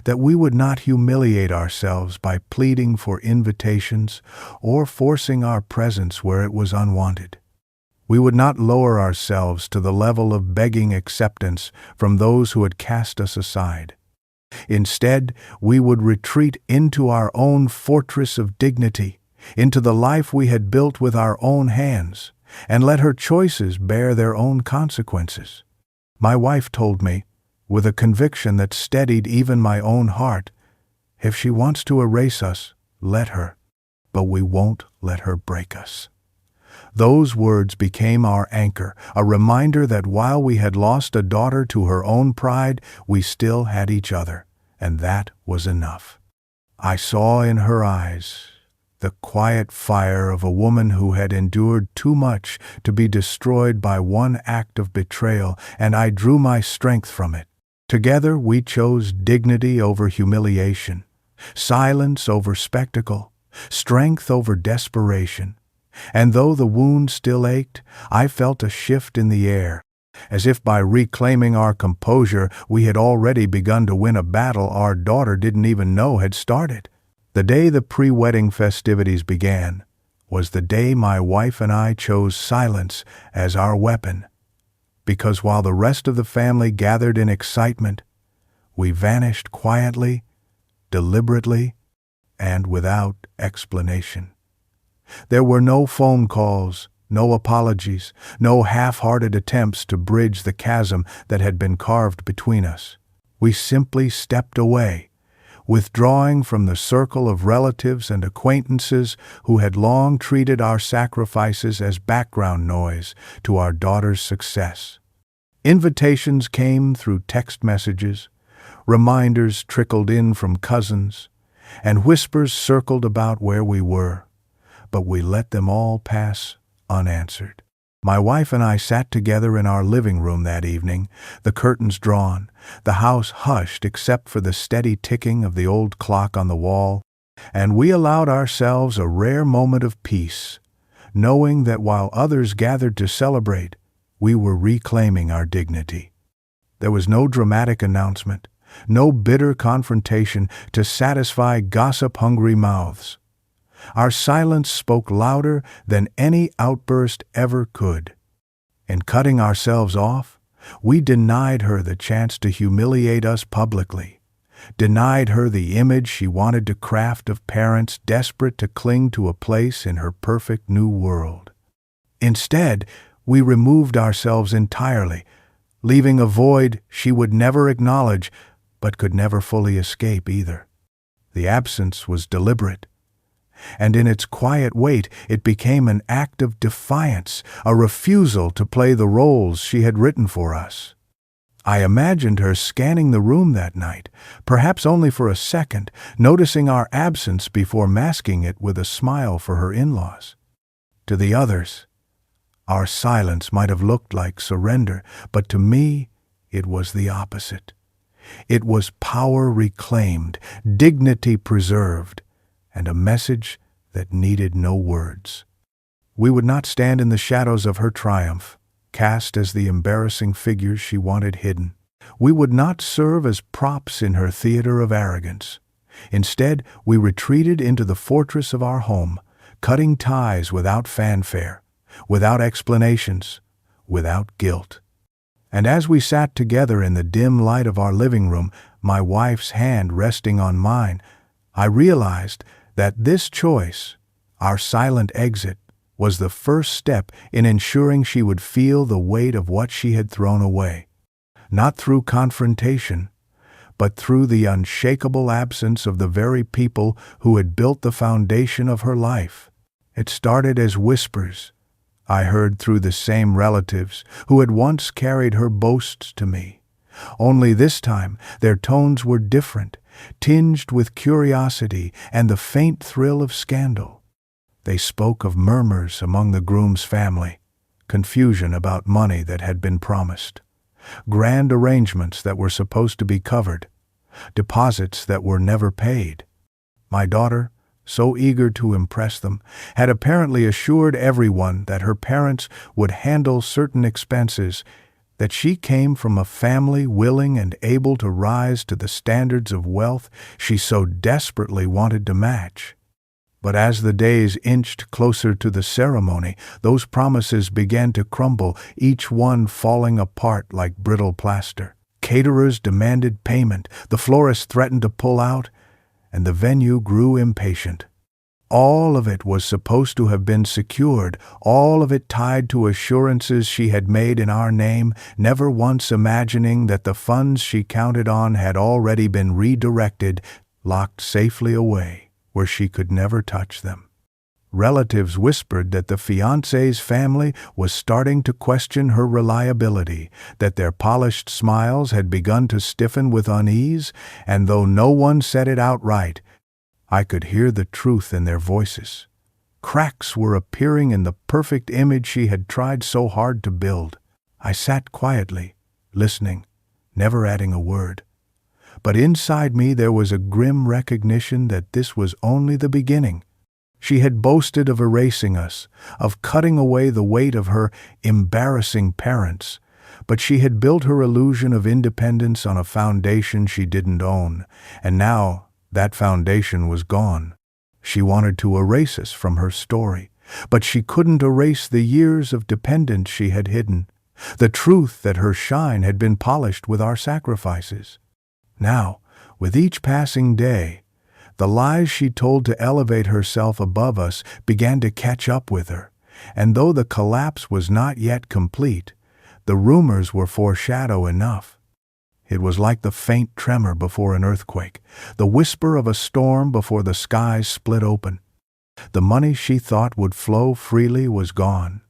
that we would not humiliate ourselves by pleading for invitations or forcing our presence where it was unwanted. We would not lower ourselves to the level of begging acceptance from those who had cast us aside. Instead, we would retreat into our own fortress of dignity, into the life we had built with our own hands, and let her choices bear their own consequences. My wife told me, with a conviction that steadied even my own heart, "If she wants to erase us, let her, but we won't let her break us." Those words became our anchor, a reminder that while we had lost a daughter to her own pride, we still had each other, and that was enough. I saw in her eyes the quiet fire of a woman who had endured too much to be destroyed by one act of betrayal, and I drew my strength from it. Together we chose dignity over humiliation, silence over spectacle, strength over desperation. And though the wound still ached, I felt a shift in the air, as if by reclaiming our composure we had already begun to win a battle our daughter didn't even know had started. The day the pre-wedding festivities began was the day my wife and I chose silence as our weapon. because while the rest of the family gathered in excitement, we vanished quietly, deliberately, and without explanation. There were no phone calls, no apologies, no half-hearted attempts to bridge the chasm that had been carved between us. We simply stepped away, withdrawing from the circle of relatives and acquaintances who had long treated our sacrifices as background noise to our daughter's success. Invitations came through text messages, reminders trickled in from cousins, and whispers circled about where we were, but we let them all pass unanswered. My wife and I sat together in our living room that evening, the curtains drawn, the house hushed except for the steady ticking of the old clock on the wall, and we allowed ourselves a rare moment of peace, knowing that while others gathered to celebrate, we were reclaiming our dignity. There was no dramatic announcement, no bitter confrontation to satisfy gossip-hungry mouths. Our silence spoke louder than any outburst ever could. In cutting ourselves off, we denied her the chance to humiliate us publicly, denied her the image she wanted to craft of parents desperate to cling to a place in her perfect new world. Instead, we removed ourselves entirely, leaving a void she would never acknowledge but could never fully escape either. The absence was deliberate, and in its quiet weight it became an act of defiance, a refusal to play the roles she had written for us. I imagined her scanning the room that night, perhaps only for a second, noticing our absence before masking it with a smile for her in-laws. To the others, our silence might have looked like surrender, but to me, it was the opposite. It was power reclaimed, dignity preserved, and a message that needed no words. We would not stand in the shadows of her triumph, cast as the embarrassing figures she wanted hidden. We would not serve as props in her theater of arrogance. Instead, we retreated into the fortress of our home, cutting ties without fanfare, without explanations, without guilt. And as we sat together in the dim light of our living room, my wife's hand resting on mine, I realized that this choice, our silent exit, was the first step in ensuring she would feel the weight of what she had thrown away, not through confrontation, but through the unshakable absence of the very people who had built the foundation of her life. It started as whispers I heard through the same relatives who had once carried her boasts to me. Only this time their tones were different, tinged with curiosity and the faint thrill of scandal. They spoke of murmurs among the groom's family, confusion about money that had been promised, grand arrangements that were supposed to be covered, deposits that were never paid. My daughter, so eager to impress them, had apparently assured everyone that her parents would handle certain expenses, that she came from a family willing and able to rise to the standards of wealth she so desperately wanted to match. But as the days inched closer to the ceremony, those promises began to crumble, each one falling apart like brittle plaster. Caterers demanded payment, the florist threatened to pull out, and the venue grew impatient. All of it was supposed to have been secured, all of it tied to assurances she had made in our name, never once imagining that the funds she counted on had already been redirected, locked safely away, where she could never touch them. Relatives whispered that the fiancé's family was starting to question her reliability, that their polished smiles had begun to stiffen with unease, and though no one said it outright, I could hear the truth in their voices. Cracks were appearing in the perfect image she had tried so hard to build. I sat quietly, listening, never adding a word. But inside me there was a grim recognition that this was only the beginning. She had boasted of erasing us, of cutting away the weight of her embarrassing parents, but she had built her illusion of independence on a foundation she didn't own, and now that foundation was gone. She wanted to erase us from her story, but she couldn't erase the years of dependence she had hidden, the truth that her shine had been polished with our sacrifices. Now, with each passing day, the lies she told to elevate herself above us began to catch up with her, and though the collapse was not yet complete, the rumors were foreshadow enough. It was like the faint tremor before an earthquake, the whisper of a storm before the skies split open. The money she thought would flow freely was gone,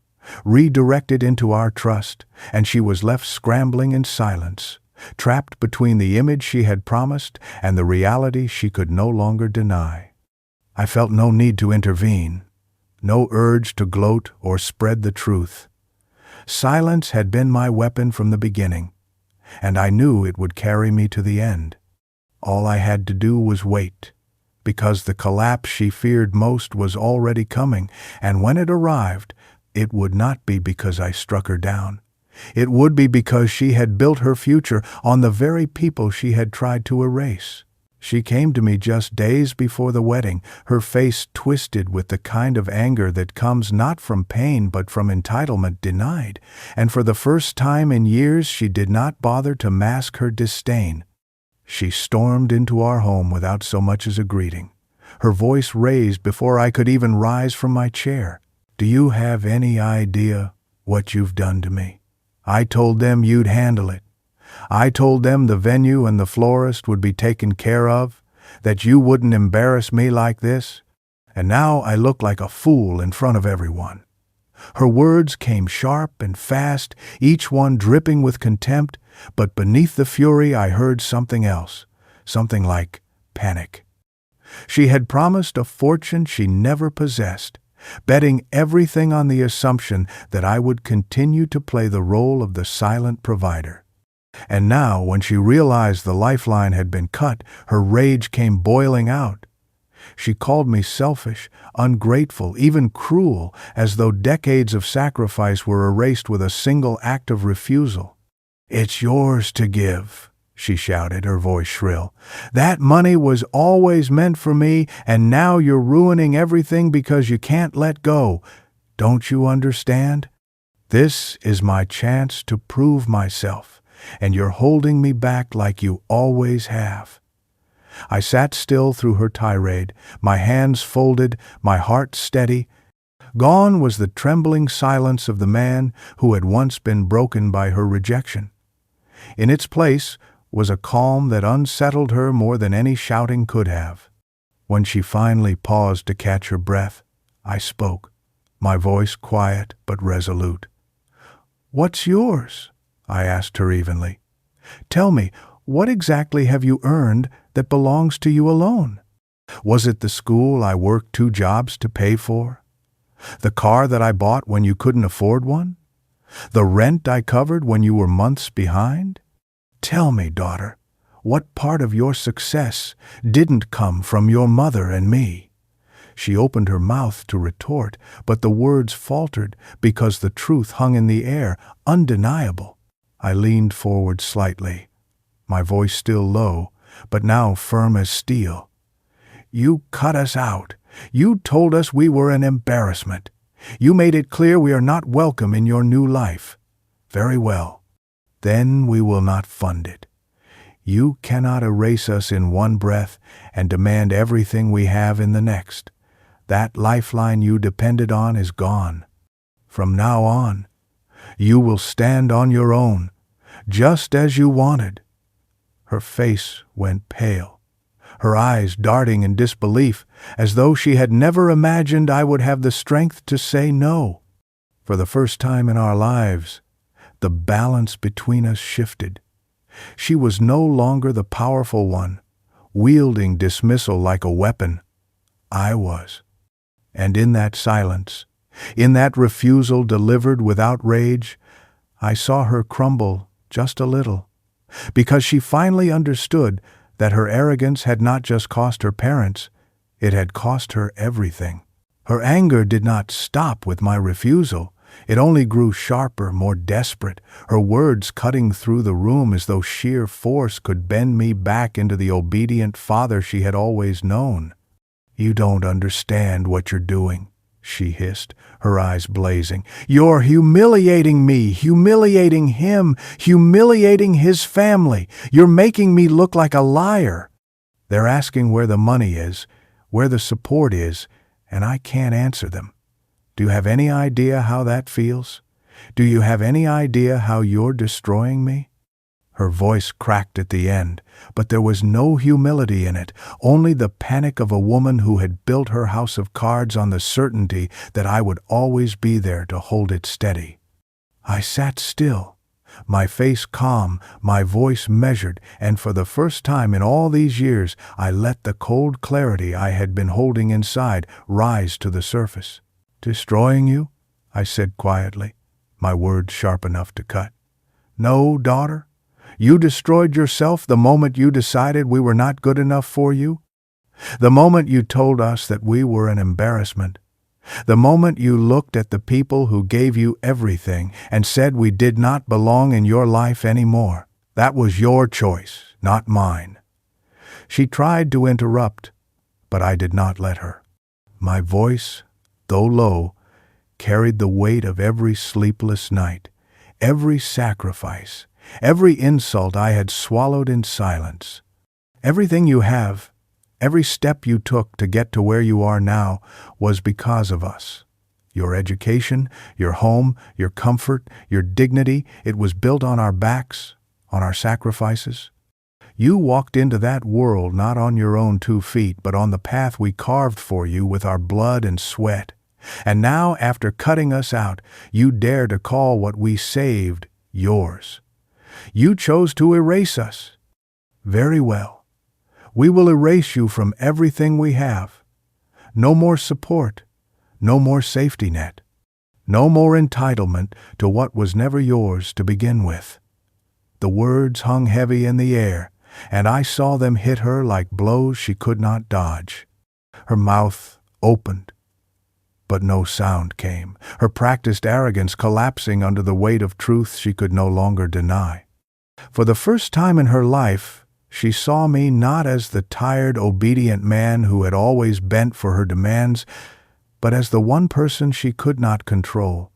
redirected into our trust, and she was left scrambling in silence, trapped between the image she had promised and the reality she could no longer deny. I felt no need to intervene, no urge to gloat or spread the truth. Silence had been my weapon from the beginning, and I knew it would carry me to the end. All I had to do was wait, because the collapse she feared most was already coming, and when it arrived, it would not be because I struck her down. It would be because she had built her future on the very people she had tried to erase. She came to me just days before the wedding, her face twisted with the kind of anger that comes not from pain but from entitlement denied, and for the first time in years she did not bother to mask her disdain. She stormed into our home without so much as a greeting, her voice raised before I could even rise from my chair. "Do you have any idea what you've done to me? I told them you'd handle it. I told them the venue and the florist would be taken care of, that you wouldn't embarrass me like this, and now I look like a fool in front of everyone." Her words came sharp and fast, each one dripping with contempt, but beneath the fury I heard something else, something like panic. She had promised a fortune she never possessed, betting everything on the assumption that I would continue to play the role of the silent provider. And now, when she realized the lifeline had been cut, her rage came boiling out. She called me selfish, ungrateful, even cruel, as though decades of sacrifice were erased with a single act of refusal. "It's yours to give," she shouted, her voice shrill. "That money was always meant for me, and now you're ruining everything because you can't let go. Don't you understand? This is my chance to prove myself, and you're holding me back like you always have." I sat still through her tirade, my hands folded, my heart steady. Gone was the trembling silence of the man who had once been broken by her rejection. In its place was a calm that unsettled her more than any shouting could have. When she finally paused to catch her breath, I spoke, my voice quiet but resolute. "What's yours?" I asked her evenly. "Tell me, what exactly have you earned that belongs to you alone? Was it the school I worked 2 jobs to pay for? The car that I bought when you couldn't afford one? The rent I covered when you were months behind? Tell me, daughter, what part of your success didn't come from your mother and me?" She opened her mouth to retort, but the words faltered because the truth hung in the air, undeniable. I leaned forward slightly, my voice still low, but now firm as steel. "You cut us out. You told us we were an embarrassment. You made it clear we are not welcome in your new life. Very well. Then we will not fund it. You cannot erase us in one breath and demand everything we have in the next. That lifeline you depended on is gone. From now on, you will stand on your own, just as you wanted." Her face went pale, her eyes darting in disbelief, as though she had never imagined I would have the strength to say no. For the first time in our lives, the balance between us shifted. She was no longer the powerful one, wielding dismissal like a weapon. I was. And in that silence, in that refusal delivered without rage, I saw her crumble just a little, because she finally understood that her arrogance had not just cost her parents, it had cost her everything. Her anger did not stop with my refusal. It only grew sharper, more desperate, her words cutting through the room as though sheer force could bend me back into the obedient father she had always known. "You don't understand what you're doing," she hissed, her eyes blazing. "You're humiliating me, humiliating him, humiliating his family. You're making me look like a liar. They're asking where the money is, where the support is, and I can't answer them. Do you have any idea how that feels? Do you have any idea how you're destroying me?" Her voice cracked at the end, but there was no humility in it, only the panic of a woman who had built her house of cards on the certainty that I would always be there to hold it steady. I sat still, my face calm, my voice measured, and for the first time in all these years I let the cold clarity I had been holding inside rise to the surface. "Destroying you?" I said quietly, my words sharp enough to cut. "No, daughter. You destroyed yourself the moment you decided we were not good enough for you. The moment you told us that we were an embarrassment. The moment you looked at the people who gave you everything and said we did not belong in your life anymore. That was your choice, not mine." She tried to interrupt, but I did not let her. My voice, though low, carried the weight of every sleepless night, every sacrifice, every insult I had swallowed in silence. Everything you have, every step you took to get to where you are now, was because of us. Your education, your home, your comfort, your dignity, it was built on our backs, on our sacrifices. You walked into that world not on your own 2 feet, but on the path we carved for you with our blood and sweat. And now, after cutting us out, you dare to call what we saved yours. You chose to erase us. Very well. We will erase you from everything we have. No more support, no more safety net, no more entitlement to what was never yours to begin with. The words hung heavy in the air, and I saw them hit her like blows she could not dodge. Her mouth opened, but no sound came, her practiced arrogance collapsing under the weight of truth she could no longer deny. For the first time in her life, she saw me not as the tired, obedient man who had always bent for her demands, but as the one person she could not control,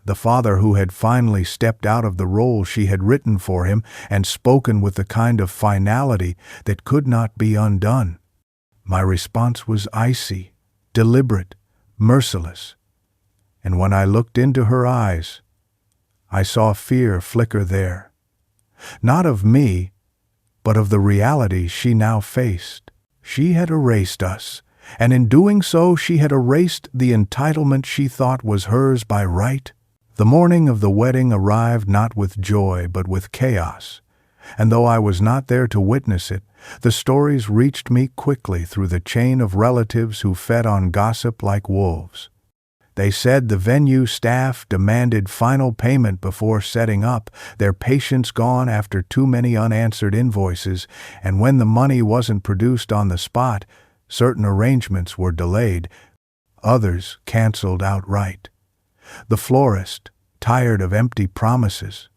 the father who had finally stepped out of the role she had written for him and spoken with the kind of finality that could not be undone. My response was icy, deliberate, merciless, and when I looked into her eyes, I saw fear flicker there. Not of me, but of the reality she now faced. She had erased us, and in doing so she had erased the entitlement she thought was hers by right. The morning of the wedding arrived not with joy but with chaos, and though I was not there to witness it, the stories reached me quickly through the chain of relatives who fed on gossip like wolves. They said the venue staff demanded final payment before setting up, their patience gone after too many unanswered invoices, and when the money wasn't produced on the spot, certain arrangements were delayed, others canceled outright. The florist, tired of empty promises,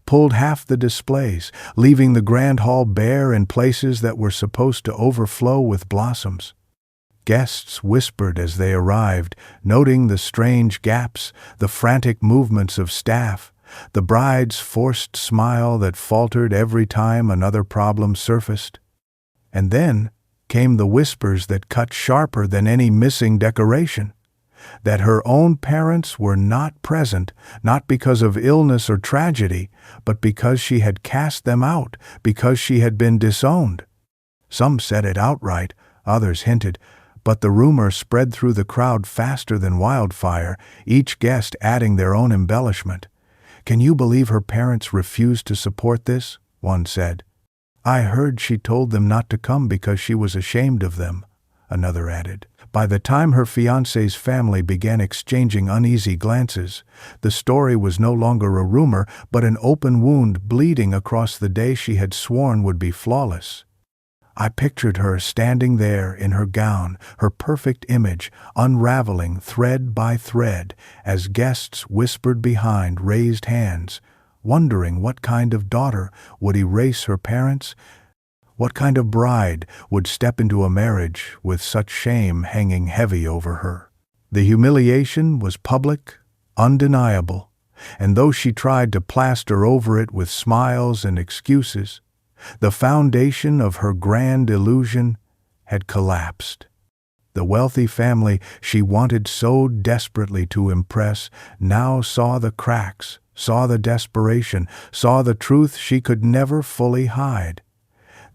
pulled half the displays, leaving the grand hall bare in places that were supposed to overflow with blossoms. Guests whispered as they arrived, noting the strange gaps, the frantic movements of staff, the bride's forced smile that faltered every time another problem surfaced. And then came the whispers that cut sharper than any missing decoration, that her own parents were not present, not because of illness or tragedy, but because she had cast them out, because she had been disowned. Some said it outright, others hinted, but the rumor spread through the crowd faster than wildfire, each guest adding their own embellishment. "Can you believe her parents refused to support this?" one said. "I heard she told them not to come because she was ashamed of them," another added. By the time her fiancé's family began exchanging uneasy glances, the story was no longer a rumor, but an open wound bleeding across the day she had sworn would be flawless. I pictured her standing there in her gown, her perfect image unraveling thread by thread as guests whispered behind raised hands, wondering what kind of daughter would erase her parents, what kind of bride would step into a marriage with such shame hanging heavy over her. The humiliation was public, undeniable, and though she tried to plaster over it with smiles and excuses, the foundation of her grand illusion had collapsed. The wealthy family she wanted so desperately to impress now saw the cracks, saw the desperation, saw the truth she could never fully hide.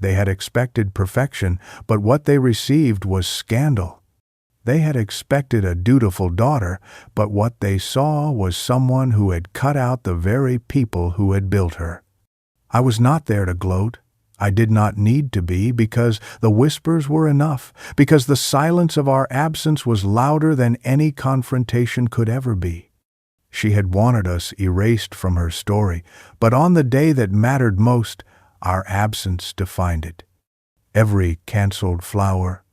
They had expected perfection, but what they received was scandal. They had expected a dutiful daughter, but what they saw was someone who had cut out the very people who had built her. I was not there to gloat. I did not need to be, because the whispers were enough, because the silence of our absence was louder than any confrontation could ever be. She had wanted us erased from her story, but on the day that mattered most, our absence defined it. Every canceled flower,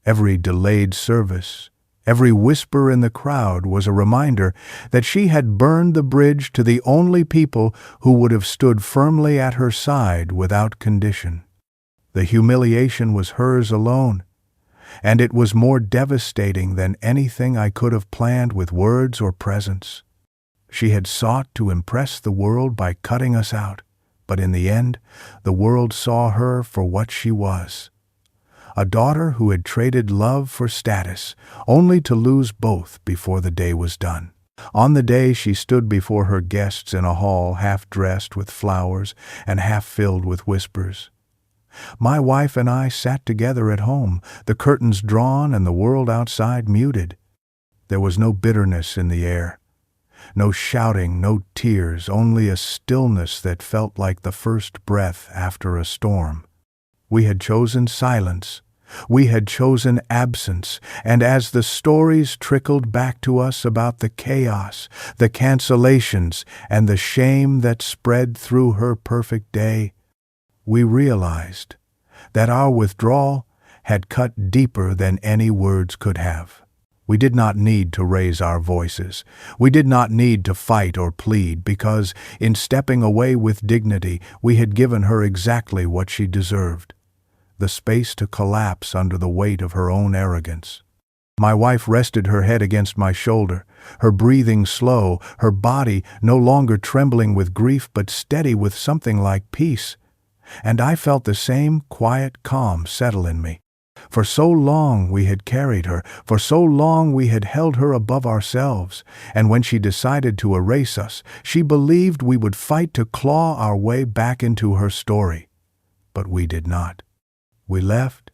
every delayed service, every whisper in the crowd was a reminder that she had burned the bridge to the only people who would have stood firmly at her side without condition. The humiliation was hers alone, and it was more devastating than anything I could have planned with words or presence. She had sought to impress the world by cutting us out, but in the end, the world saw her for what she was. A daughter who had traded love for status, only to lose both before the day was done. On the day she stood before her guests in a hall half-dressed with flowers and half-filled with whispers. My wife and I sat together at home, the curtains drawn and the world outside muted. There was no bitterness in the air, no shouting, no tears, only a stillness that felt like the first breath after a storm. We had chosen silence. We had chosen absence, and as the stories trickled back to us about the chaos, the cancellations, and the shame that spread through her perfect day, we realized that our withdrawal had cut deeper than any words could have. We did not need to raise our voices. We did not need to fight or plead, because in stepping away with dignity, we had given her exactly what she deserved: the space to collapse under the weight of her own arrogance. My wife rested her head against my shoulder, her breathing slow, her body no longer trembling with grief but steady with something like peace. And I felt the same quiet calm settle in me. For so long we had carried her, for so long we had held her above ourselves, and when she decided to erase us, she believed we would fight to claw our way back into her story. But we did not. We left,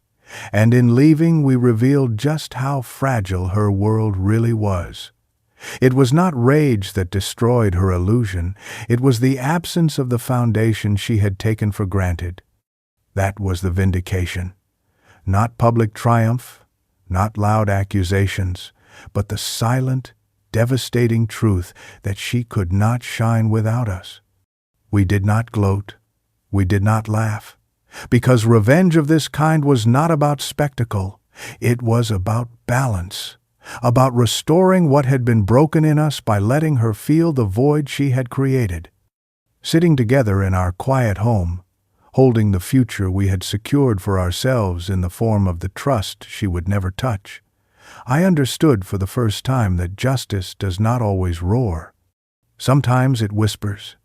and in leaving we revealed just how fragile her world really was. It was not rage that destroyed her illusion, it was the absence of the foundation she had taken for granted. That was the vindication. Not public triumph, not loud accusations, but the silent, devastating truth that she could not shine without us. We did not gloat, we did not laugh, because revenge of this kind was not about spectacle, it was about balance, about restoring what had been broken in us by letting her feel the void she had created. Sitting together in our quiet home, holding the future we had secured for ourselves in the form of the trust she would never touch, I understood for the first time that justice does not always roar. Sometimes it whispers.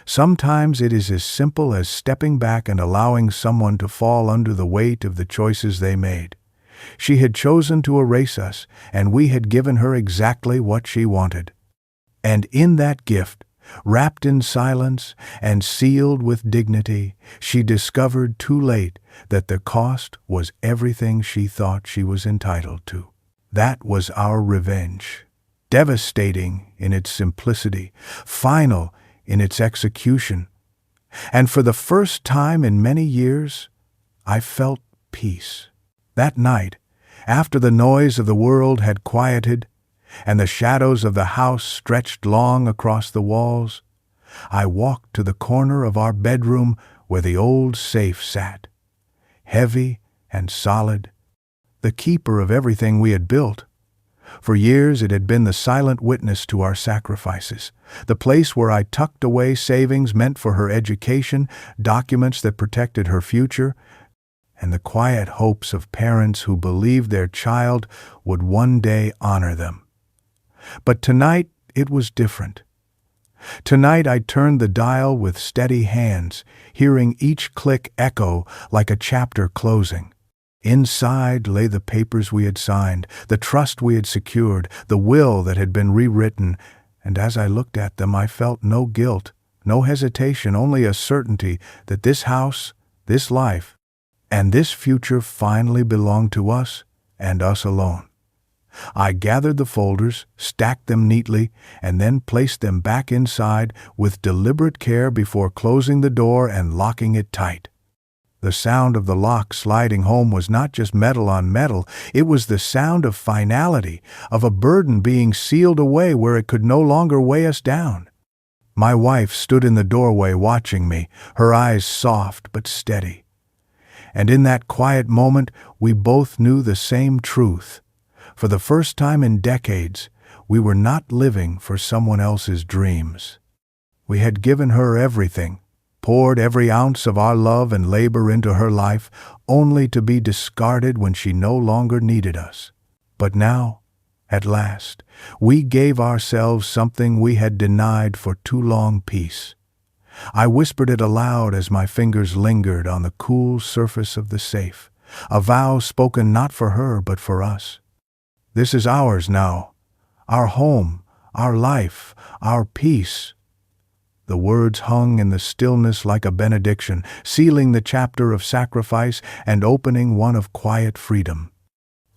Sometimes it is as simple as stepping back and allowing someone to fall under the weight of the choices they made. She had chosen to erase us, and we had given her exactly what she wanted. And in that gift, wrapped in silence and sealed with dignity, she discovered too late that the cost was everything she thought she was entitled to. That was our revenge, devastating in its simplicity, final in its execution. And for the first time in many years, I felt peace. That night, after the noise of the world had quieted, and the shadows of the house stretched long across the walls, I walked to the corner of our bedroom where the old safe sat, heavy and solid, the keeper of everything we had built. For years it had been the silent witness to our sacrifices, the place where I tucked away savings meant for her education, documents that protected her future, and the quiet hopes of parents who believed their child would one day honor them. But tonight it was different. Tonight I turned the dial with steady hands, hearing each click echo like a chapter closing. Inside lay the papers we had signed, the trust we had secured, the will that had been rewritten, and as I looked at them I felt no guilt, no hesitation, only a certainty that this house, this life, and this future finally belonged to us and us alone. I gathered the folders, stacked them neatly, and then placed them back inside with deliberate care before closing the door and locking it tight. The sound of the lock sliding home was not just metal on metal, it was the sound of finality, of a burden being sealed away where it could no longer weigh us down. My wife stood in the doorway watching me, her eyes soft but steady. And in that quiet moment, we both knew the same truth. For the first time in decades, we were not living for someone else's dreams. We had given her everything, poured every ounce of our love and labor into her life, only to be discarded when she no longer needed us. But now, at last, we gave ourselves something we had denied for too long: peace. I whispered it aloud as my fingers lingered on the cool surface of the safe, a vow spoken not for her but for us. This is ours now, our home, our life, our peace. The words hung in the stillness like a benediction, sealing the chapter of sacrifice and opening one of quiet freedom.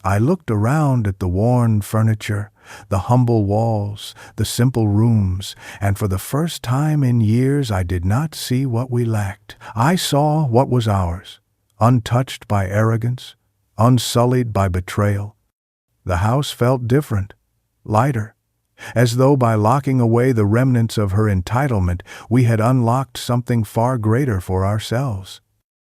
I looked around at the worn furniture, the humble walls, the simple rooms, and for the first time in years I did not see what we lacked. I saw what was ours, untouched by arrogance, unsullied by betrayal. The house felt different, lighter, as though by locking away the remnants of her entitlement, we had unlocked something far greater for ourselves.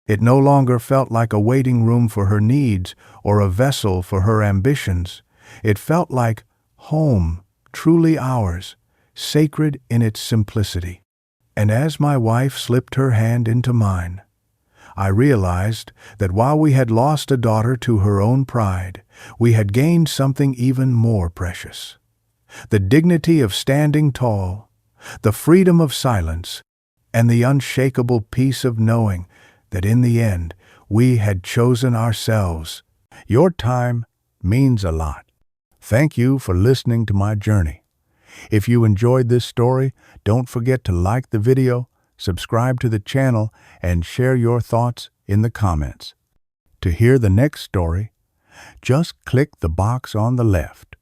It no longer felt like a waiting room for her needs or a vessel for her ambitions. It felt like home, truly ours, sacred in its simplicity. And as my wife slipped her hand into mine, I realized that while we had lost a daughter to her own pride, we had gained something even more precious. The dignity of standing tall, the freedom of silence, and the unshakable peace of knowing that in the end we had chosen ourselves. Your time means a lot. Thank you for listening to my journey. If you enjoyed this story, don't forget to like the video, subscribe to the channel, and share your thoughts in the comments. To hear the next story, just click the box on the left.